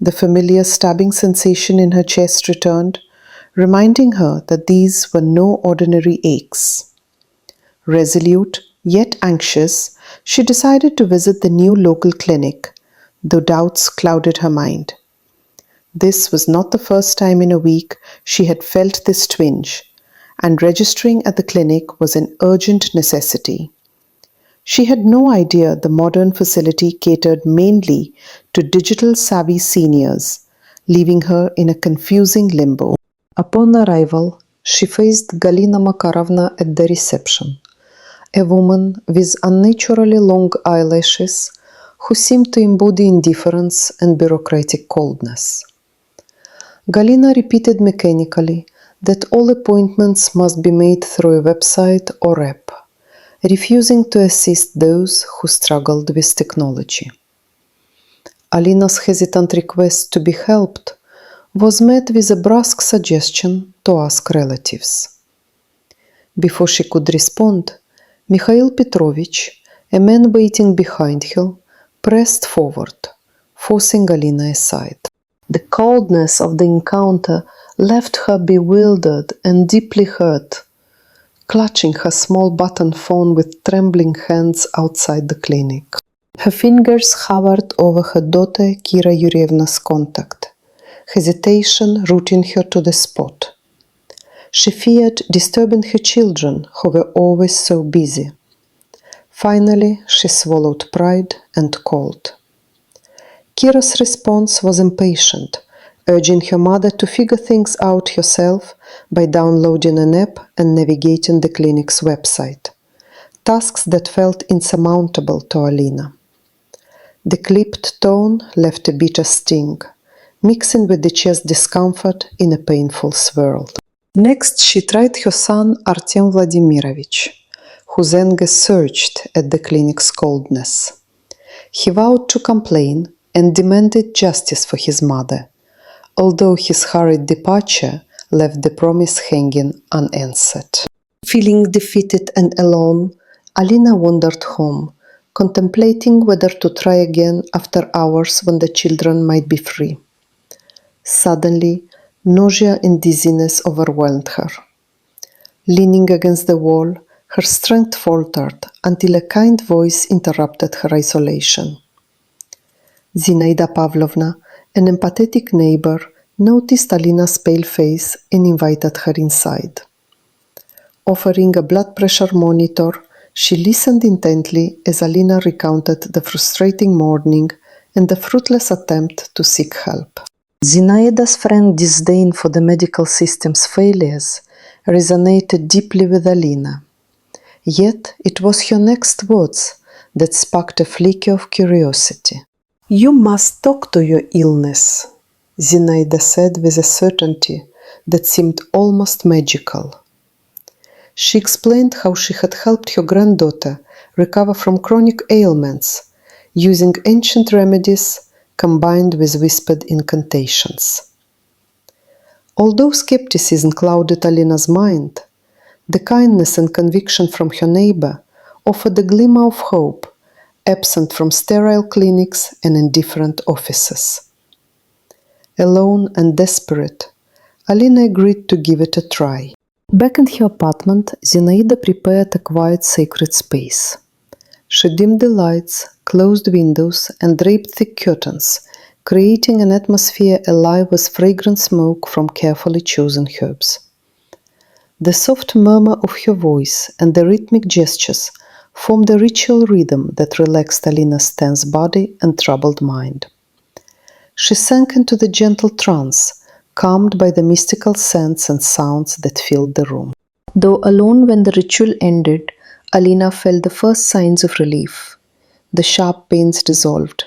The familiar stabbing sensation in her chest returned, reminding her that these were no ordinary aches. Resolute, yet anxious, she decided to visit the new local clinic, though doubts clouded her mind. This was not the first time in a week she had felt this twinge, and registering at the clinic was an urgent necessity. She had no idea the modern facility catered mainly to digital-savvy seniors, leaving her in a confusing limbo. Upon arrival, she faced Galina Makarovna at the reception, a woman with unnaturally long eyelashes who seemed to embody indifference and bureaucratic coldness. Galina repeated mechanically that all appointments must be made through a website or app, refusing to assist those who struggled with technology. Alina's hesitant request to be helped was met with a brusque suggestion to ask relatives. Before she could respond, Mikhail Petrovich, a man waiting behind her, pressed forward, forcing Alina aside. The coldness of the encounter left her bewildered and deeply hurt, clutching her small button phone with trembling hands outside the clinic. Her fingers hovered over her daughter Kira Yurievna's contact, hesitation rooting her to the spot. She feared disturbing her children, who were always so busy. Finally, she swallowed pride and called. Kira's response was impatient, urging her mother to figure things out herself by downloading an app and navigating the clinic's website, tasks that felt insurmountable to Alina. The clipped tone left a bitter sting, mixing with the chest discomfort in a painful swirl. Next, she tried her son Artem Vladimirovich, whose anger surged at the clinic's coldness. He vowed to complain and demanded justice for his mother, although his hurried departure left the promise hanging unanswered. Feeling defeated and alone, Alina wandered home, contemplating whether to try again after hours when the children might be free. Suddenly, nausea and dizziness overwhelmed her. Leaning against the wall, her strength faltered until a kind voice interrupted her isolation. Zinaida Pavlovna, an empathetic neighbor, noticed Alina's pale face and invited her inside. Offering a blood pressure monitor, she listened intently as Alina recounted the frustrating morning and the fruitless attempt to seek help. Zinaida's frank disdain for the medical system's failures resonated deeply with Alina. Yet it was her next words that sparked a flicker of curiosity. "You must talk to your illness," Zinaida said with a certainty that seemed almost magical. She explained how she had helped her granddaughter recover from chronic ailments, using ancient remedies combined with whispered incantations. Although skepticism clouded Alina's mind, the kindness and conviction from her neighbor offered a glimmer of hope, absent from sterile clinics and indifferent offices. Alone and desperate, Alina agreed to give it a try. Back in her apartment, Zinaida prepared a quiet sacred space. She dimmed the lights, closed windows, and draped thick curtains, creating an atmosphere alive with fragrant smoke from carefully chosen herbs. The soft murmur of her voice and the rhythmic gestures formed a ritual rhythm that relaxed Alina's tense body and troubled mind. She sank into the gentle trance, calmed by the mystical scents and sounds that filled the room. Though alone when the ritual ended, Alina felt the first signs of relief. The sharp pains dissolved,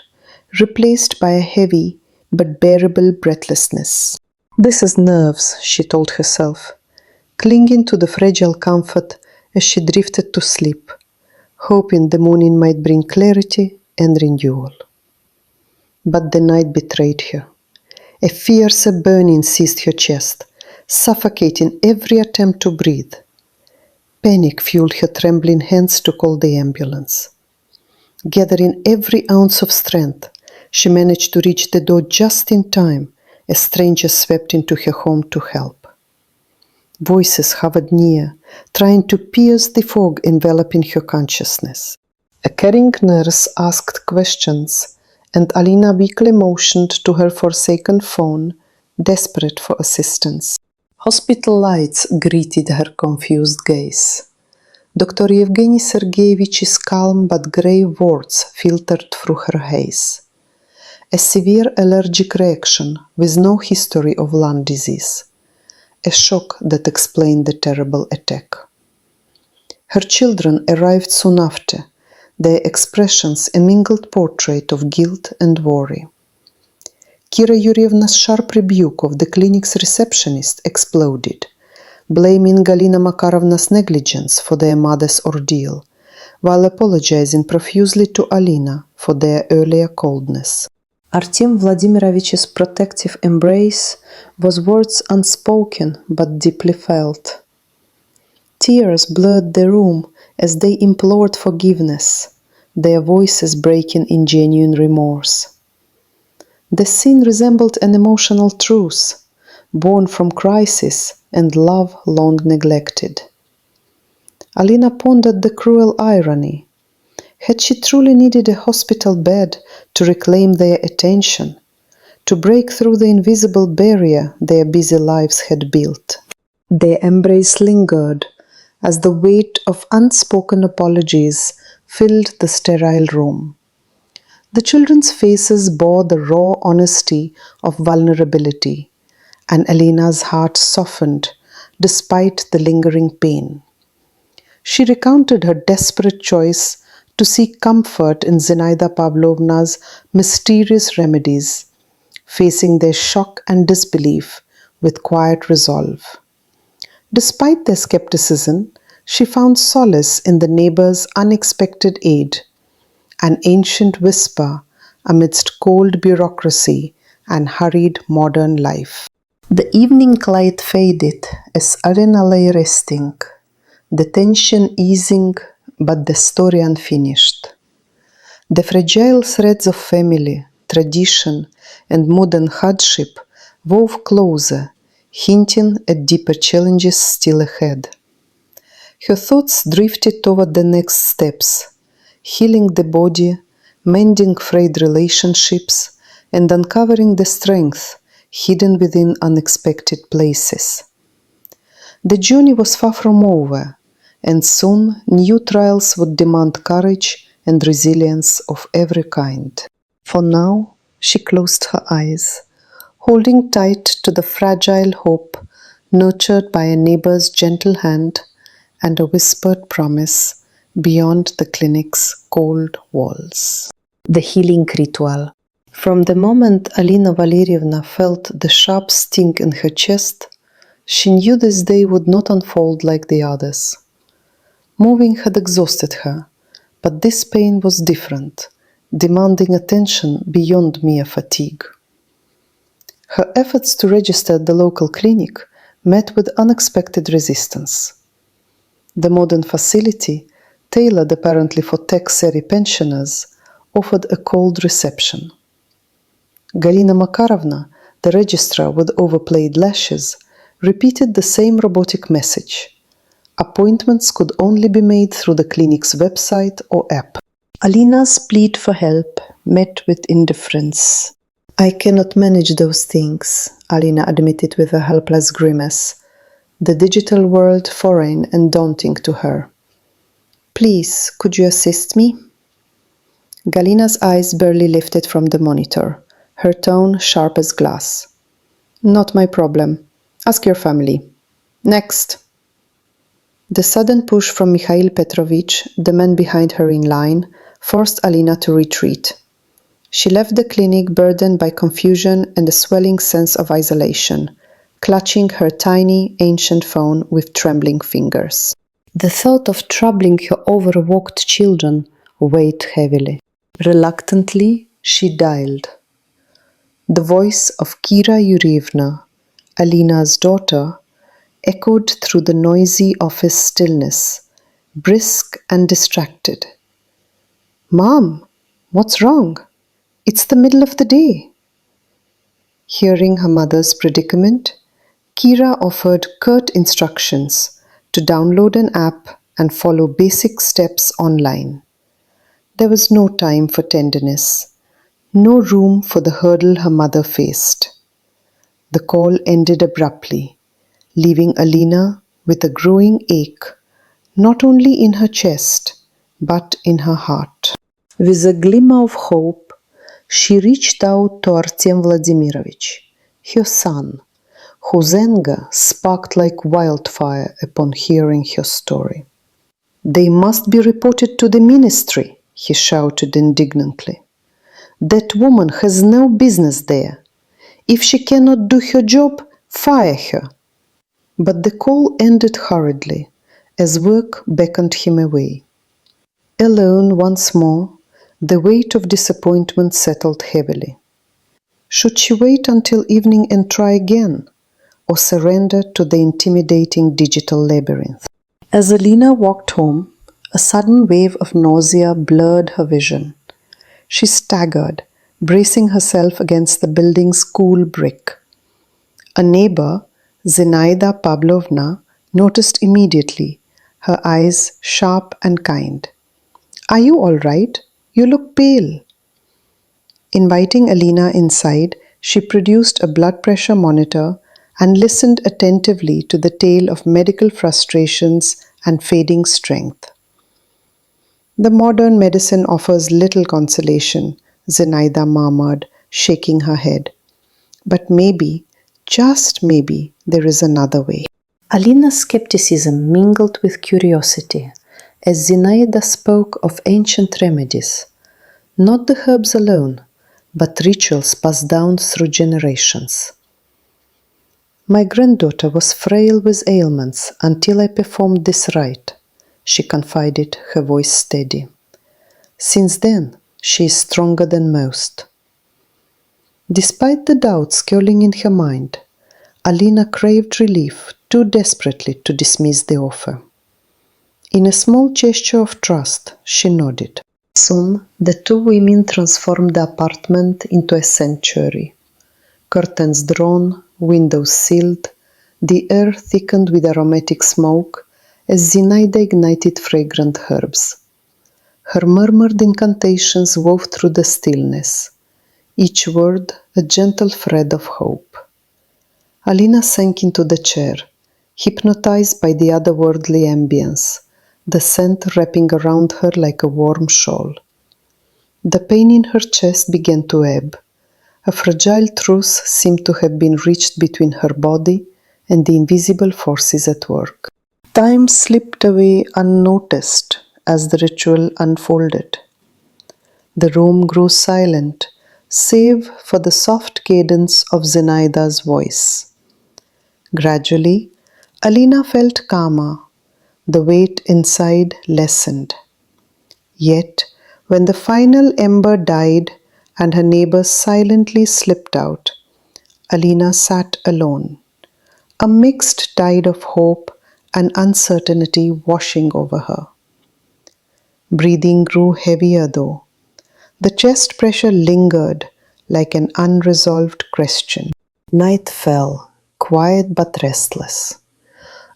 replaced by a heavy but bearable breathlessness. "This is nerves," she told herself, clinging to the fragile comfort as she drifted to sleep, hoping the morning might bring clarity and renewal. But the night betrayed her. A fiercer burning seized her chest, suffocating every attempt to breathe. Panic fueled her trembling hands to call the ambulance. Gathering every ounce of strength, she managed to reach the door just in time as strangers swept into her home to help. Voices hovered near, trying to pierce the fog enveloping her consciousness. A caring nurse asked questions, and Alina weakly motioned to her forsaken phone, desperate for assistance. Hospital lights greeted her confused gaze. Dr. Yevgeny Sergeyevich's calm but grave words filtered through her haze. A severe allergic reaction with no history of lung disease. A shock that explained the terrible attack. Her children arrived soon after, their expressions a mingled portrait of guilt and worry. Kira Yurievna's sharp rebuke of the clinic's receptionist exploded, blaming Galina Makarovna's negligence for their mother's ordeal, while apologizing profusely to Alina for their earlier coldness. Artyom Vladimirovich's protective embrace was words unspoken but deeply felt. Tears blurred the room as they implored forgiveness, their voices breaking in genuine remorse. The scene resembled an emotional truce, born from crisis and love long neglected. Alina pondered the cruel irony. Had she truly needed a hospital bed to reclaim their attention, to break through the invisible barrier their busy lives had built? Their embrace lingered as the weight of unspoken apologies filled the sterile room. The children's faces bore the raw honesty of vulnerability, and Alina's heart softened despite the lingering pain. She recounted her desperate choice to seek comfort in Zinaida Pavlovna's mysterious remedies, facing their shock and disbelief with quiet resolve. Despite their skepticism, she found solace in the neighbor's unexpected aid, an ancient whisper amidst cold bureaucracy and hurried modern life. The evening light faded as Alina lay resting, the tension easing but the story unfinished. The fragile threads of family, tradition, and modern hardship wove closer, hinting at deeper challenges still ahead. Her thoughts drifted toward the next steps, healing the body, mending frayed relationships, and uncovering the strength hidden within unexpected places. The journey was far from over, and soon new trials would demand courage and resilience of every kind. For now, she closed her eyes, holding tight to the fragile hope nurtured by a neighbor's gentle hand and a whispered promise beyond the clinic's cold walls. The healing ritual. From the moment Alina Valeryevna felt the sharp sting in her chest, she knew this day would not unfold like the others. Moving had exhausted her, but this pain was different, demanding attention beyond mere fatigue. Her efforts to register at the local clinic met with unexpected resistance. The modern facility, tailored apparently for tech-savvy pensioners, offered a cold reception. Galina Makarovna, the registrar with overplayed lashes, repeated the same robotic message. Appointments could only be made through the clinic's website or app. Alina's plea for help met with indifference. "I cannot manage those things," Alina admitted with a helpless grimace, the digital world foreign and daunting to her. "Please, could you assist me?" Galina's eyes barely lifted from the monitor, her tone sharp as glass. "Not my problem. Ask your family. Next." The sudden push from Mikhail Petrovich, the man behind her in line, forced Alina to retreat. She left the clinic burdened by confusion and a swelling sense of isolation, clutching her tiny, ancient phone with trembling fingers. The thought of troubling her overworked children weighed heavily. Reluctantly, she dialed. The voice of Kira Yurievna, Alina's daughter, echoed through the noisy office stillness, brisk and distracted. "Mom, what's wrong? It's the middle of the day." Hearing her mother's predicament, Kira offered curt instructions to download an app and follow basic steps online. There was no time for tenderness, no room for the hurdle her mother faced. The call ended abruptly, leaving Alina with a growing ache, not only in her chest, but in her heart. With a glimmer of hope, she reached out to Artyom Vladimirovich, her son, whose anger sparked like wildfire upon hearing her story. "They must be reported to the ministry," he shouted indignantly. "That woman has no business there. If she cannot do her job, fire her." But the call ended hurriedly, as work beckoned him away. Alone once more, the weight of disappointment settled heavily. Should she wait until evening and try again, or surrender to the intimidating digital labyrinth? As Alina walked home, a sudden wave of nausea blurred her vision. She staggered, bracing herself against the building's cool brick. A neighbor, Zinaida Pavlovna, noticed immediately, her eyes sharp and kind. "Are you all right? You look pale." Inviting Alina inside, she produced a blood pressure monitor and listened attentively to the tale of medical frustrations and fading strength. "The modern medicine offers little consolation," Zinaida murmured, shaking her head. "But maybe, just maybe, there is another way." Alina's skepticism mingled with curiosity as Zinaida spoke of ancient remedies, not the herbs alone, but rituals passed down through generations. "My granddaughter was frail with ailments until I performed this rite," she confided, her voice steady. "Since then, she is stronger than most." Despite the doubts curling in her mind, Alina craved relief too desperately to dismiss the offer. In a small gesture of trust, she nodded. Soon, the two women transformed the apartment into a sanctuary. Curtains drawn, windows sealed, the air thickened with aromatic smoke as Zinaida ignited fragrant herbs. Her murmured incantations wove through the stillness, each word a gentle thread of hope. Alina sank into the chair, hypnotized by the otherworldly ambience, the scent wrapping around her like a warm shawl. The pain in her chest began to ebb. A fragile truce seemed to have been reached between her body and the invisible forces at work. Time slipped away unnoticed as the ritual unfolded. The room grew silent, save for the soft cadence of Zinaida's voice. Gradually, Alina felt calmer. The weight inside lessened. Yet, when the final ember died and her neighbors silently slipped out, Alina sat alone, a mixed tide of hope and uncertainty washing over her. Breathing grew heavier though. The chest pressure lingered like an unresolved question. Night fell, quiet but restless.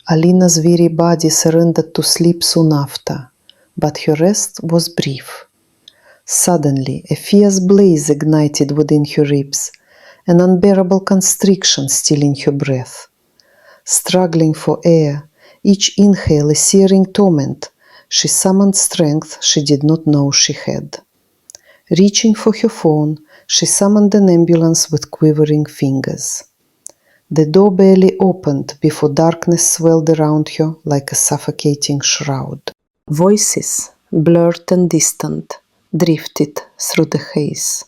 Alina's weary body surrendered to sleep soon after, but her rest was brief. Suddenly, a fierce blaze ignited within her ribs, an unbearable constriction still in her breath. Struggling for air, each inhale a searing torment, she summoned strength she did not know she had. Reaching for her phone, she summoned an ambulance with quivering fingers. The door barely opened before darkness swelled around her like a suffocating shroud. Voices, blurred and distant, drifted through the haze.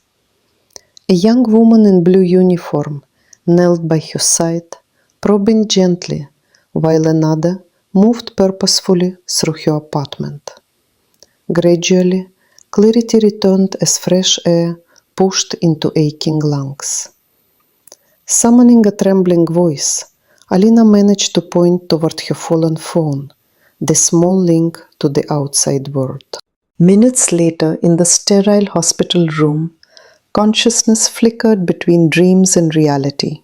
A young woman in blue uniform knelt by her side, probing gently, while another moved purposefully through her apartment. Gradually, clarity returned as fresh air pushed into aching lungs. Summoning a trembling voice, Alina managed to point toward her fallen phone, the small link to the outside world. Minutes later, in the sterile hospital room, consciousness flickered between dreams and reality.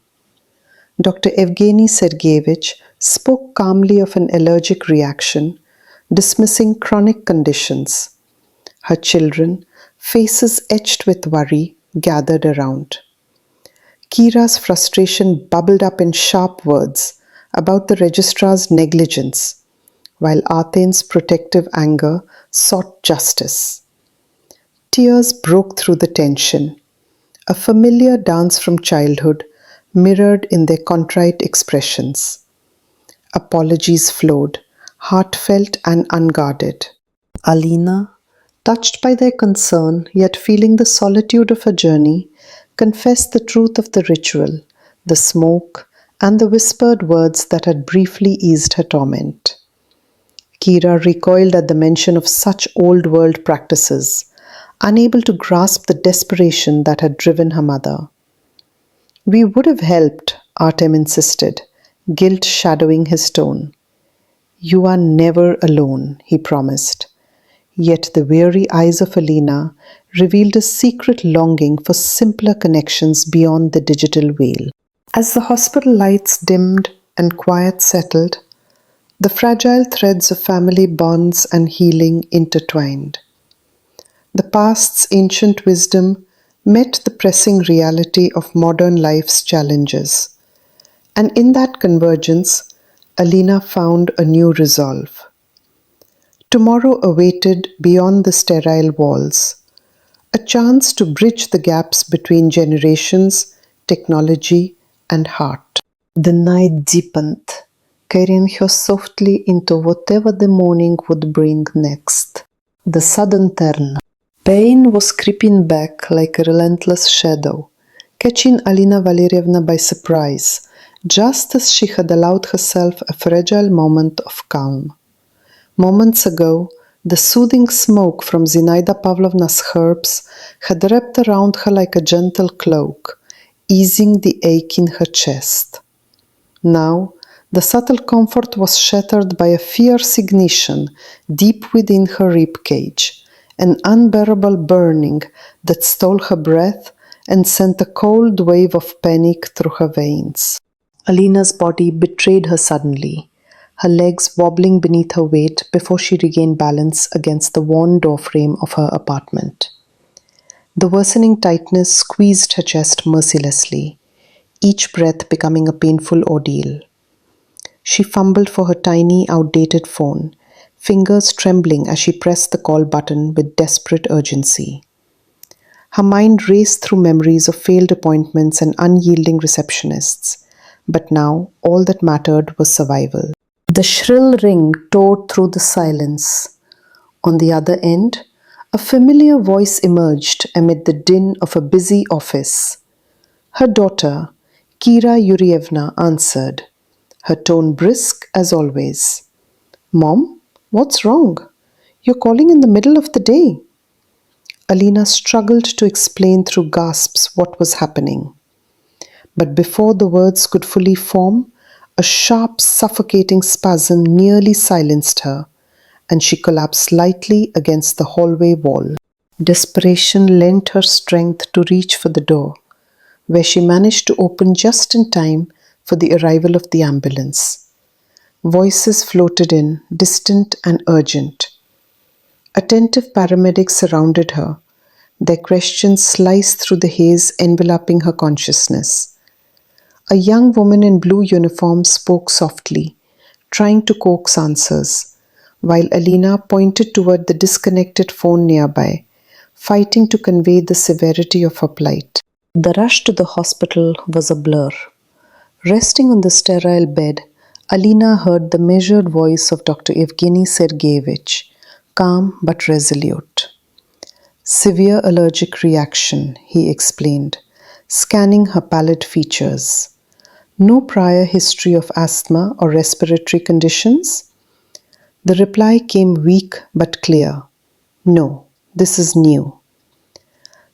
Dr. Evgeny Sergeyevich spoke calmly of an allergic reaction, dismissing chronic conditions. Her children, faces etched with worry, gathered around. Kira's frustration bubbled up in sharp words about the registrar's negligence, while Athen's protective anger sought justice. Tears broke through the tension, a familiar dance from childhood mirrored in their contrite expressions. Apologies flowed, heartfelt and unguarded. Alina, touched by their concern yet feeling the solitude of her journey, confessed the truth of the ritual, the smoke, and the whispered words that had briefly eased her torment. Kira recoiled at the mention of such old-world practices, unable to grasp the desperation that had driven her mother. We would have helped, Artem insisted, guilt shadowing his tone. You are never alone, he promised. Yet the weary eyes of Alina revealed a secret longing for simpler connections beyond the digital veil. As the hospital lights dimmed and quiet settled, the fragile threads of family bonds and healing intertwined. The past's ancient wisdom met the pressing reality of modern life's challenges, and in that convergence, Alina found a new resolve. Tomorrow awaited beyond the sterile walls, a chance to bridge the gaps between generations, technology, and heart. The night deepened, carrying her softly into whatever the morning would bring next. The sudden turn. Pain was creeping back like a relentless shadow, catching Alina Valeryevna by surprise, just as she had allowed herself a fragile moment of calm. Moments ago, the soothing smoke from Zinaida Pavlovna's herbs had wrapped around her like a gentle cloak, easing the ache in her chest. Now, the subtle comfort was shattered by a fierce ignition deep within her rib cage, an unbearable burning that stole her breath and sent a cold wave of panic through her veins. Alina's body betrayed her suddenly, her legs wobbling beneath her weight before she regained balance against the worn doorframe of her apartment. The worsening tightness squeezed her chest mercilessly, each breath becoming a painful ordeal. She fumbled for her tiny, outdated phone, fingers trembling as she pressed the call button with desperate urgency. Her mind raced through memories of failed appointments and unyielding receptionists, but now all that mattered was survival. The shrill ring tore through the silence. On the other end, a familiar voice emerged amid the din of a busy office. Her daughter, Kira Yurievna, answered, her tone brisk as always. Mom, what's wrong? You're calling in the middle of the day. Alina struggled to explain through gasps what was happening. But before the words could fully form, a sharp, suffocating spasm nearly silenced her, and she collapsed lightly against the hallway wall. Desperation lent her strength to reach for the door, where she managed to open just in time for the arrival of the ambulance. Voices floated in, distant and urgent. Attentive paramedics surrounded her, their questions sliced through the haze enveloping her consciousness. A young woman in blue uniform spoke softly, trying to coax answers, while Alina pointed toward the disconnected phone nearby, fighting to convey the severity of her plight. The rush to the hospital was a blur. Resting on the sterile bed, Alina heard the measured voice of Dr. Evgeny Sergeyevich, calm but resolute. Severe allergic reaction, he explained, scanning her pallid features. No prior history of asthma or respiratory conditions? The reply came weak but clear. No, this is new.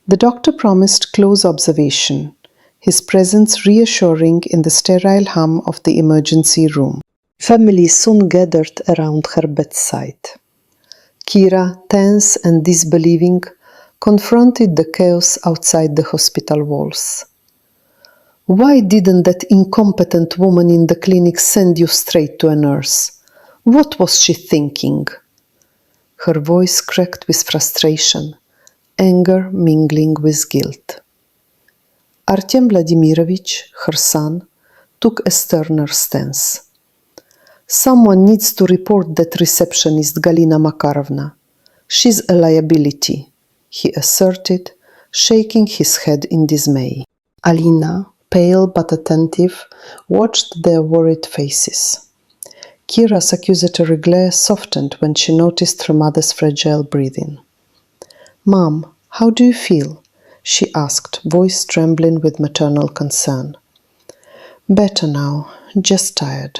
The doctor promised close observation, his presence reassuring in the sterile hum of the emergency room. Family soon gathered around her bedside. Kira, tense and disbelieving, confronted the chaos outside the hospital walls. Why didn't that incompetent woman in the clinic send you straight to a nurse? What was she thinking? Her voice cracked with frustration, anger mingling with guilt. Artem Vladimirovich, her son, took a sterner stance. Someone needs to report that receptionist Galina Makarovna. She's a liability, he asserted, shaking his head in dismay. Alina, pale but attentive, watched their worried faces. Kira's accusatory glare softened when she noticed her mother's fragile breathing. Mom, how do you feel? She asked, voice trembling with maternal concern. Better now, just tired.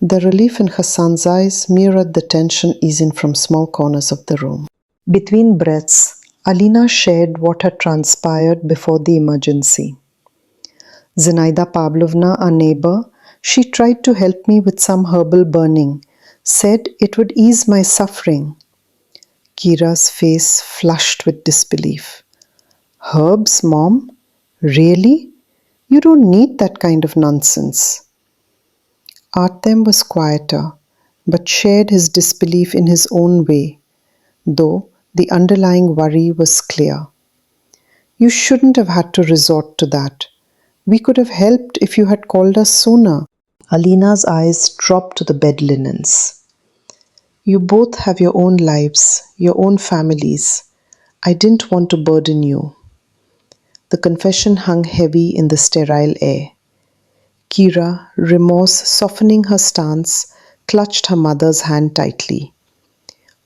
The relief in her son's eyes mirrored the tension easing from small corners of the room. Between breaths, Alina shared what had transpired before the emergency. Zinaida Pavlovna, our neighbor, she tried to help me with some herbal burning, said it would ease my suffering. Kira's face flushed with disbelief. Herbs, Mom? Really? You don't need that kind of nonsense. Artem was quieter, but shared his disbelief in his own way, though the underlying worry was clear. You shouldn't have had to resort to that. We could have helped if you had called us sooner. Alina's eyes dropped to the bed linens. You both have your own lives, your own families. I didn't want to burden you. The confession hung heavy in the sterile air. Kira, remorse softening her stance, clutched her mother's hand tightly.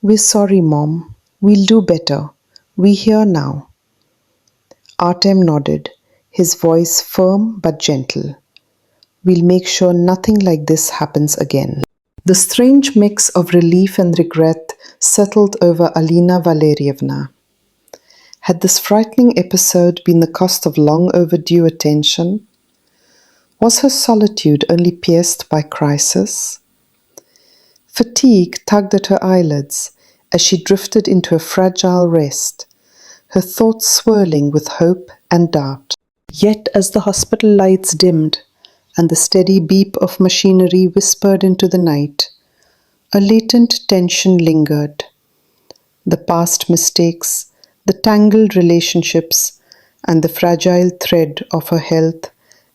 We're sorry, Mom. We'll do better. We're here now. Artem nodded, his voice firm but gentle. We'll make sure nothing like this happens again. The strange mix of relief and regret settled over Alina Valeryevna. Had this frightening episode been the cost of long overdue attention? Was her solitude only pierced by crisis? Fatigue tugged at her eyelids as she drifted into a fragile rest, her thoughts swirling with hope and doubt. Yet as the hospital lights dimmed and the steady beep of machinery whispered into the night, a latent tension lingered. The past mistakes, the tangled relationships, and the fragile thread of her health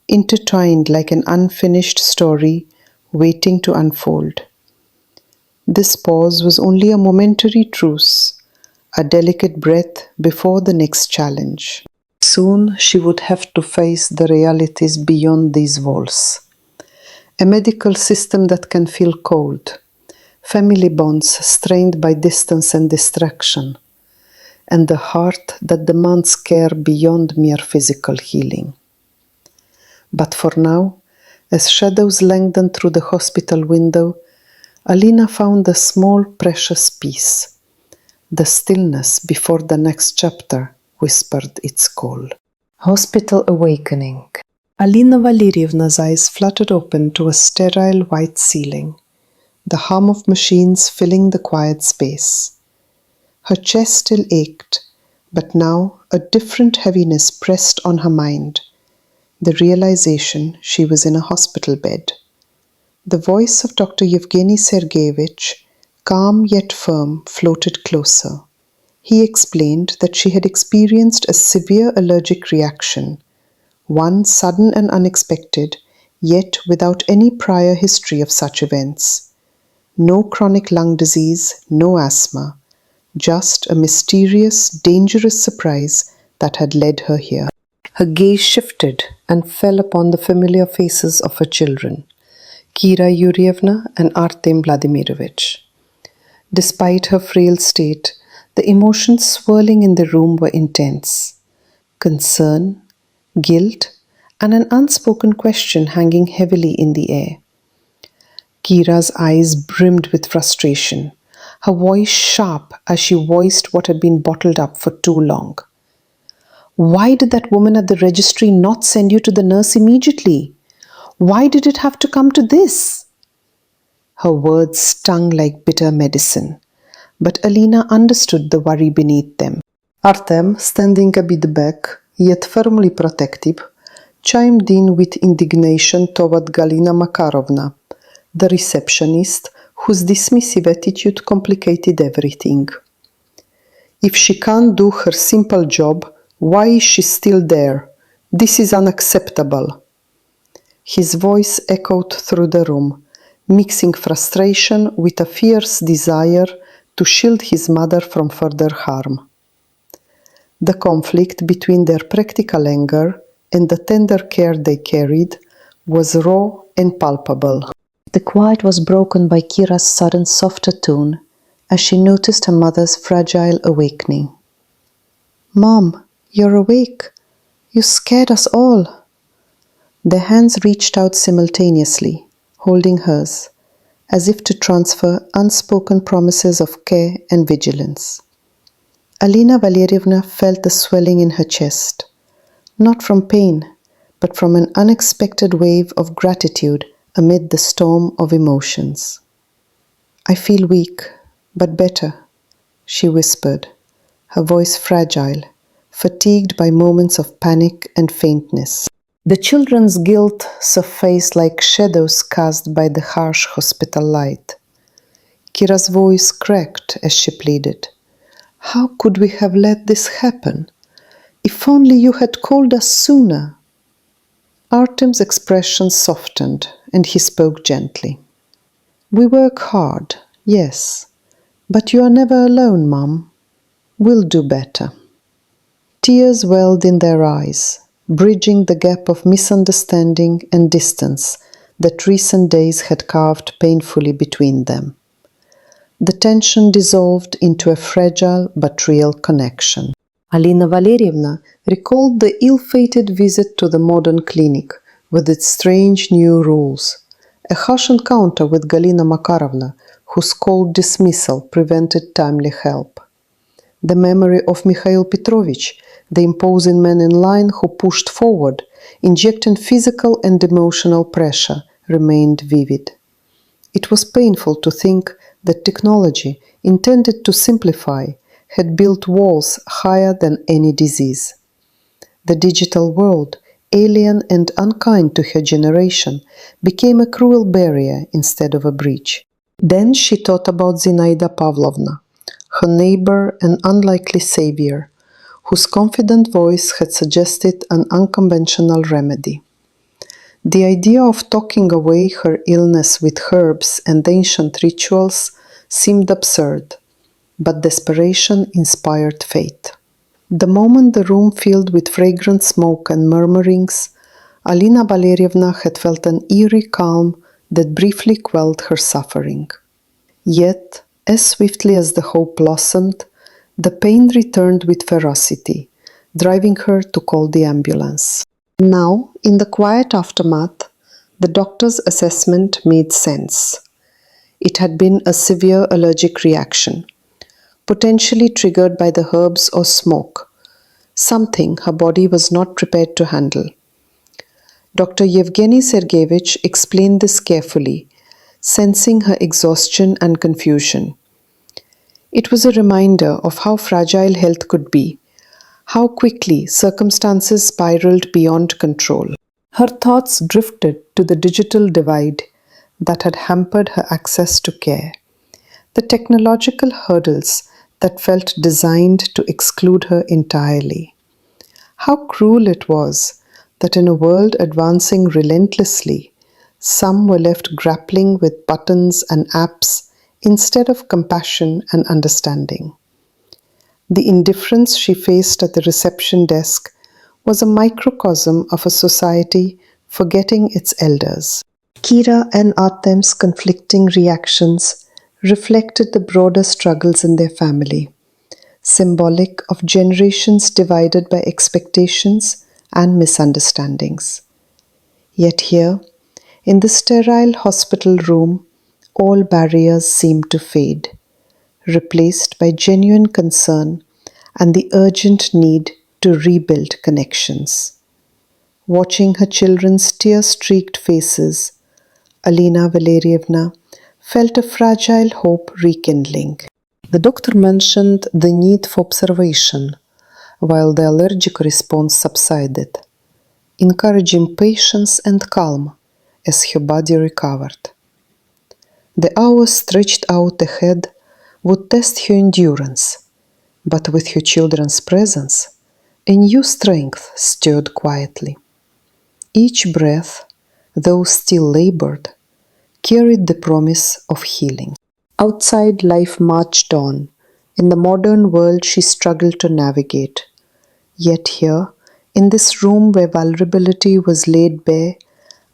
intertwined like an unfinished story waiting to unfold. This pause was only a momentary truce, a delicate breath before the next challenge. Soon she would have to face the realities beyond these walls. A medical system that can feel cold, family bonds strained by distance and distraction, and the heart that demands care beyond mere physical healing. But for now, as shadows lengthened through the hospital window, Alina found a small precious peace. The stillness before the next chapter whispered its call. Hospital awakening. Alina Valeryevna's eyes fluttered open to a sterile white ceiling, the hum of machines filling the quiet space. Her chest still ached, but now a different heaviness pressed on her mind, the realization she was in a hospital bed. The voice of Dr. Yevgeny Sergeyevich, calm yet firm, floated closer. He explained that she had experienced a severe allergic reaction, one sudden and unexpected, yet without any prior history of such events. No chronic lung disease, no asthma, just a mysterious, dangerous surprise that had led her here. Her gaze shifted and fell upon the familiar faces of her children, Kira Yurievna and Artem Vladimirovich. Despite her frail state, the emotions swirling in the room were intense. Concern, guilt, and an unspoken question hanging heavily in the air. Kira's eyes brimmed with frustration, her voice sharp as she voiced what had been bottled up for too long. Why did that woman at the registry not send you to the nurse immediately? Why did it have to come to this? Her words stung like bitter medicine, but Alina understood the worry beneath them. Artem, standing a bit back, yet firmly protective, chimed in with indignation toward Galina Makarovna, the receptionist whose dismissive attitude complicated everything. If she can't do her simple job, why is she still there? This is unacceptable. His voice echoed through the room, mixing frustration with a fierce desire to shield his mother from further harm. The conflict between their practical anger and the tender care they carried was raw and palpable. The quiet was broken by Kira's sudden softer tone as she noticed her mother's fragile awakening. "Mom, you're awake. You scared us all." Their hands reached out simultaneously, holding hers, as if to transfer unspoken promises of care and vigilance. Alina Valeryevna felt the swelling in her chest, not from pain, but from an unexpected wave of gratitude amid the storm of emotions. "I feel weak, but better," she whispered, her voice fragile, fatigued by moments of panic and faintness. The children's guilt surfaced like shadows cast by the harsh hospital light. Kira's voice cracked as she pleaded. "How could we have let this happen? If only you had called us sooner." Artem's expression softened, and he spoke gently. "We work hard, yes, but you are never alone, Mum. We'll do better." Tears welled in their eyes, bridging the gap of misunderstanding and distance that recent days had carved painfully between them. The tension dissolved into a fragile but real connection. Alina Valeryevna recalled the ill-fated visit to the modern clinic with its strange new rules, a harsh encounter with Galina Makarovna, whose cold dismissal prevented timely help. The memory of Mikhail Petrovich, the imposing man in line who pushed forward, injecting physical and emotional pressure, remained vivid. It was painful to think that technology, intended to simplify, had built walls higher than any disease. The digital world, alien and unkind to her generation, became a cruel barrier instead of a bridge. Then she thought about Zinaida Pavlovna, her neighbor and unlikely savior, whose confident voice had suggested an unconventional remedy. The idea of talking away her illness with herbs and ancient rituals seemed absurd, but desperation inspired faith. The moment the room filled with fragrant smoke and murmurings, Alina Valeryevna had felt an eerie calm that briefly quelled her suffering. Yet, as swiftly as the hope blossomed, the pain returned with ferocity, driving her to call the ambulance. Now, in the quiet aftermath, the doctor's assessment made sense. It had been a severe allergic reaction, potentially triggered by the herbs or smoke, something her body was not prepared to handle. Dr. Yevgeny Sergeyevich explained this carefully, sensing her exhaustion and confusion. It was a reminder of how fragile health could be, how quickly circumstances spiraled beyond control. Her thoughts drifted to the digital divide that had hampered her access to care, the technological hurdles that felt designed to exclude her entirely. How cruel it was that in a world advancing relentlessly, some were left grappling with buttons and apps instead of compassion and understanding. The indifference she faced at the reception desk was a microcosm of a society forgetting its elders. Kira and Artem's conflicting reactions reflected the broader struggles in their family, symbolic of generations divided by expectations and misunderstandings. Yet here, in the sterile hospital room, all barriers seemed to fade, replaced by genuine concern and the urgent need to rebuild connections. Watching her children's tear-streaked faces, Alina Valeryevna felt a fragile hope rekindling. The doctor mentioned the need for observation, while the allergic response subsided, encouraging patience and calm as her body recovered. The hours stretched out ahead would test her endurance, but with her children's presence, a new strength stirred quietly. Each breath, though still labored, carried the promise of healing. Outside, life marched on. In the modern world, she struggled to navigate. Yet here, in this room where vulnerability was laid bare,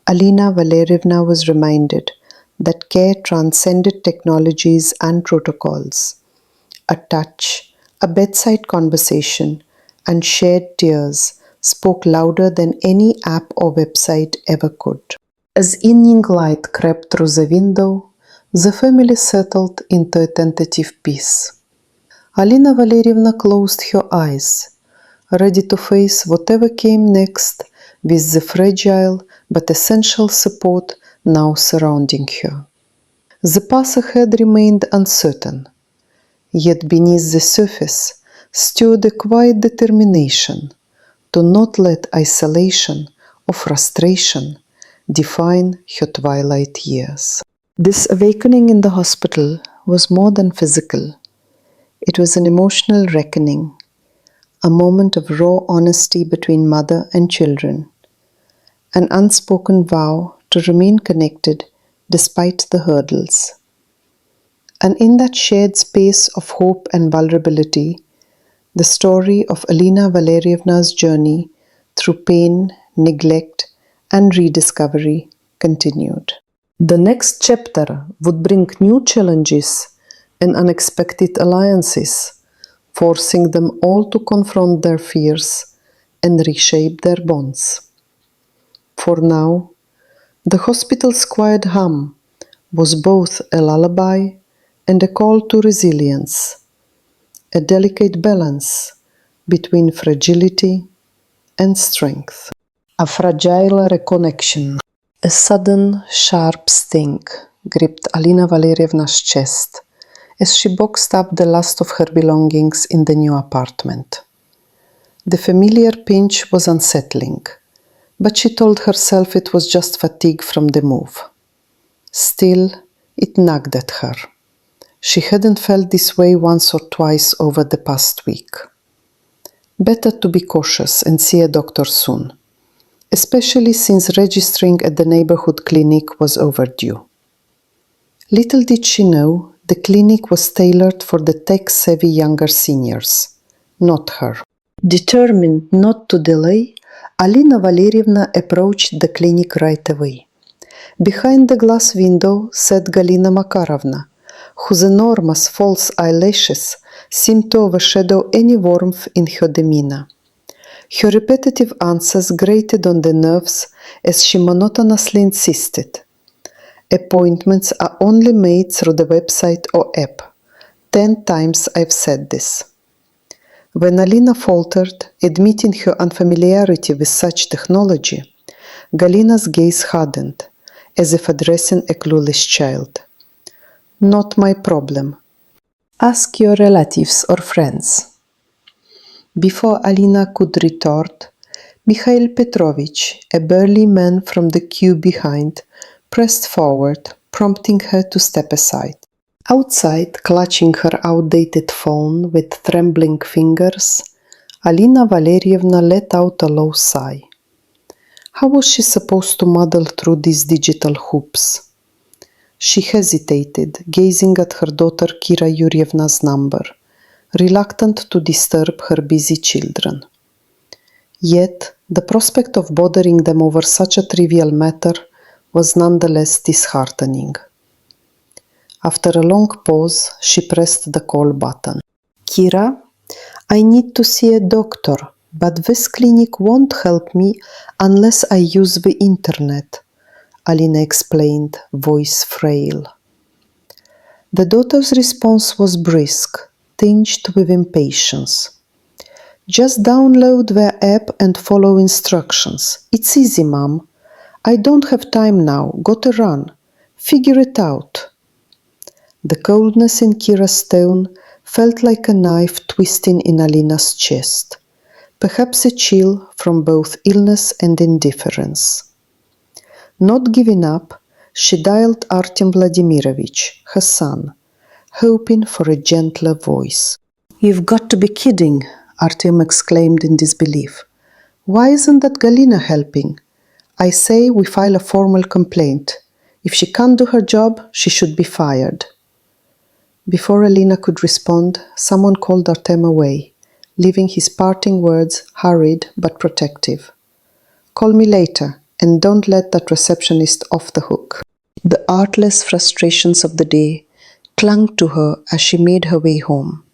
Alina Valeryevna was reminded that care transcended technologies and protocols. A touch, a bedside conversation, and shared tears spoke louder than any app or website ever could. As evening light crept through the window, the family settled into a tentative peace. Alina Valeryevna closed her eyes, ready to face whatever came next with the fragile but essential support now surrounding her. The path ahead remained uncertain, yet beneath the surface stood a quiet determination to not let isolation or frustration define her twilight years. This awakening in the hospital was more than physical. It was an emotional reckoning, a moment of raw honesty between mother and children, an unspoken vow to remain connected despite the hurdles. And in that shared space of hope and vulnerability, the story of Alina Valeryevna's journey through pain, neglect, and rediscovery continued. The next chapter would bring new challenges and unexpected alliances, forcing them all to confront their fears and reshape their bonds. For now, the hospital's quiet hum was both a lullaby and a call to resilience, a delicate balance between fragility and strength. A fragile reconnection. A sudden, sharp sting gripped Alina Valeryevna's chest as she boxed up the last of her belongings in the new apartment. The familiar pinch was unsettling, but she told herself it was just fatigue from the move. Still, it nagged at her. She hadn't felt this way once or twice over the past week. Better to be cautious and see a doctor soon, especially since registering at the neighborhood clinic was overdue. Little did she know the clinic was tailored for the tech-savvy younger seniors, not her. Determined not to delay, Alina Valeryevna approached the clinic right away. Behind the glass window sat Galina Makarovna, whose enormous false eyelashes seemed to overshadow any warmth in her demeanor. Her repetitive answers grated on the nerves as she monotonously insisted. Appointments are only made through the website or app. 10 times I've said this. When Alina faltered, admitting her unfamiliarity with such technology, Galina's gaze hardened, as if addressing a clueless child. Not my problem. Ask your relatives or friends. Before Alina could retort, Mikhail Petrovich, a burly man from the queue behind, pressed forward, prompting her to step aside. Outside, clutching her outdated phone with trembling fingers, Alina Valeryevna let out a low sigh. How was she supposed to muddle through these digital hoops? She hesitated, gazing at her daughter Kira Yuryevna's number, reluctant to disturb her busy children. Yet, the prospect of bothering them over such a trivial matter was nonetheless disheartening. After a long pause, she pressed the call button. Kira, I need to see a doctor, but this clinic won't help me unless I use the internet, Alina explained, voice frail. The daughter's response was brisk, tinged with impatience. Just download the app and follow instructions. It's easy, Mom. I don't have time now. Gotta run. Figure it out. The coldness in Kira's tone felt like a knife twisting in Alina's chest, perhaps a chill from both illness and indifference. Not giving up, she dialed Artyom Vladimirovich, her son, hoping for a gentler voice. You've got to be kidding, Artyom exclaimed in disbelief. Why isn't that Galina helping? I say we file a formal complaint. If she can't do her job, she should be fired. Before Alina could respond, someone called Artem away, leaving his parting words hurried but protective. Call me later, and don't let that receptionist off the hook. The artless frustrations of the day clung to her as she made her way home,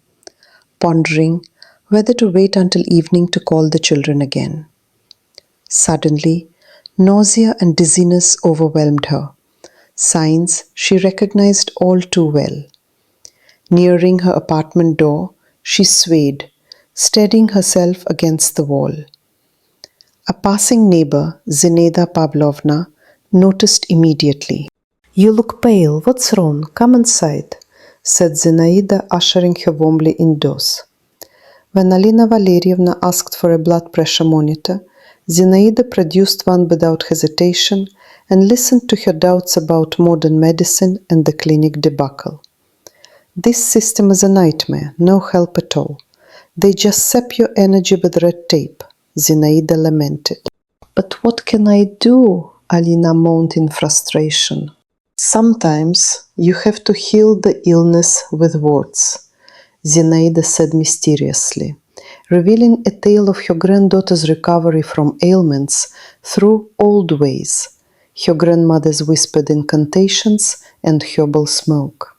pondering whether to wait until evening to call the children again. Suddenly, nausea and dizziness overwhelmed her, signs she recognized all too well. Nearing her apartment door, she swayed, steadying herself against the wall. A passing neighbor, Zinaida Pavlovna, noticed immediately. "You look pale. What's wrong? Come inside," said Zinaida, ushering her warmly indoors. When Alina Valeryevna asked for a blood pressure monitor, Zinaida produced one without hesitation and listened to her doubts about modern medicine and the clinic debacle. "This system is a nightmare, no help at all. They just sap your energy with red tape," Zinaida lamented. "But what can I do?" Alina moaned in frustration. "Sometimes you have to heal the illness with words," Zinaida said mysteriously, revealing a tale of her granddaughter's recovery from ailments through old ways, her grandmother's whispered incantations and herbal smoke.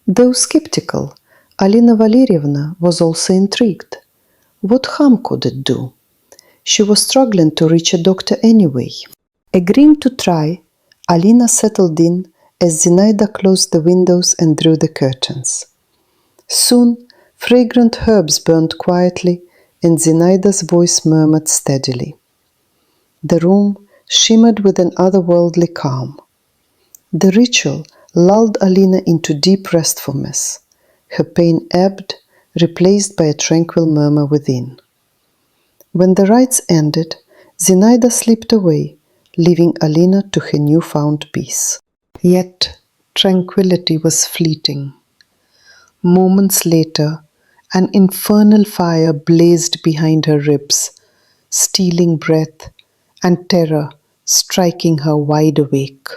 Though skeptical, Alina Valeryevna was also intrigued. What harm could it do? She was struggling to reach a doctor anyway. Agreeing to try, Alina settled in as Zinaida closed the windows and drew the curtains. Soon, fragrant herbs burned quietly, and Zinaida's voice murmured steadily. The room shimmered with an otherworldly calm. The ritual lulled Alina into deep restfulness. Her pain ebbed, replaced by a tranquil murmur within. When the rites ended, Zinaida slipped away, leaving Alina to her newfound peace. Yet tranquility was fleeting. Moments later, an infernal fire blazed behind her ribs, stealing breath and terror striking her wide awake.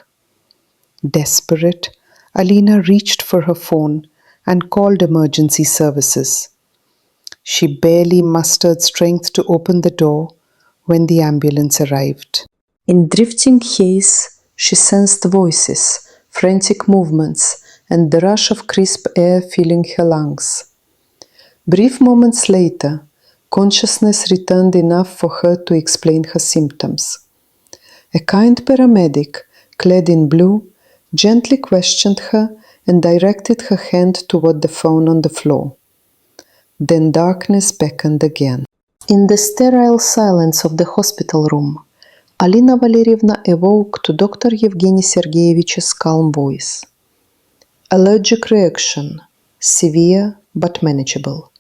Desperate, Alina reached for her phone and called emergency services. She barely mustered strength to open the door when the ambulance arrived. In drifting haze, she sensed voices, frantic movements, and the rush of crisp air filling her lungs. Brief moments later, consciousness returned enough for her to explain her symptoms. A kind paramedic, clad in blue, gently questioned her and directed her hand toward the phone on the floor. Then darkness beckoned again. In the sterile silence of the hospital room, Alina Valeryevna awoke to Dr. Yevgeny Sergeyevich's calm voice. Allergic reaction, severe but manageable.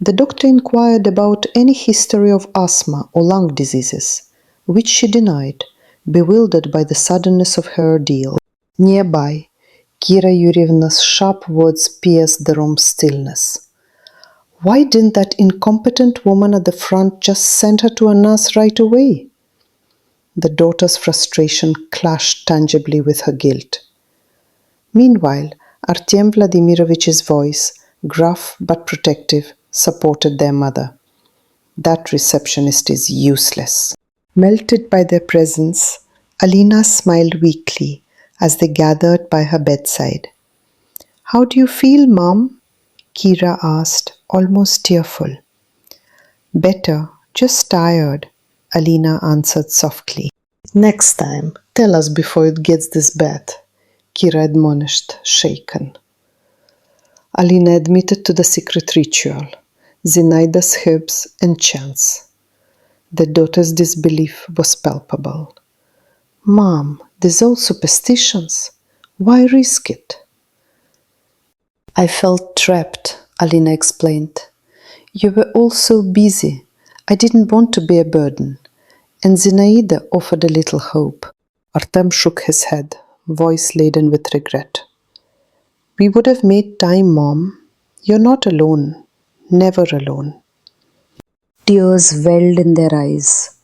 The doctor inquired about any history of asthma or lung diseases, which she denied, bewildered by the suddenness of her ordeal. Nearby, Kira Yurievna's sharp words pierced the room's stillness. Why didn't that incompetent woman at the front just send her to a nurse right away? The daughter's frustration clashed tangibly with her guilt. Meanwhile, Artyom Vladimirovich's voice, gruff but protective, supported their mother. That receptionist is useless. Melted by their presence, Alina smiled weakly as they gathered by her bedside. How do you feel, Mom? Kira asked, almost tearful. Better, just tired, Alina answered softly. Next time, tell us before it gets this bad, Kira admonished, shaken. Alina admitted to the secret ritual, Zinaida's herbs and chants. The daughter's disbelief was palpable. Mom, these all superstitions. Why risk it? I felt trapped, Alina explained. You were all so busy. I didn't want to be a burden. And Zinaida offered a little hope. Artem shook his head, voice laden with regret. We would have made time, Mom. You're not alone. Never alone. Tears welled in their eyes,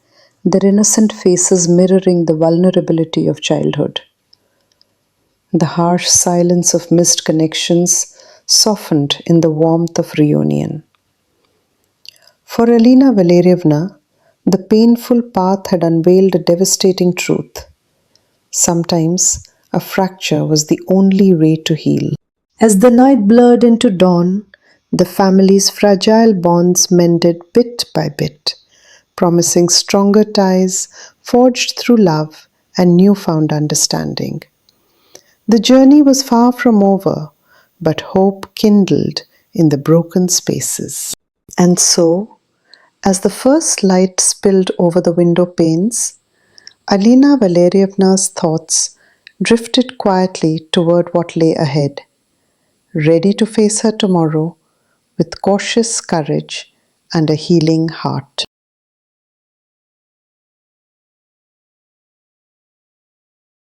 their innocent faces mirroring the vulnerability of childhood. The harsh silence of missed connections softened in the warmth of reunion. For Alina Valeryevna, the painful path had unveiled a devastating truth. Sometimes a fracture was the only way to heal. As the night blurred into dawn, the family's fragile bonds mended bit by bit, promising stronger ties forged through love and newfound understanding. The journey was far from over, but hope kindled in the broken spaces. And so, As the first light spilled over the window panes, Alina Valeryevna's thoughts drifted quietly toward what lay ahead, ready to face her tomorrow with cautious courage and a healing heart.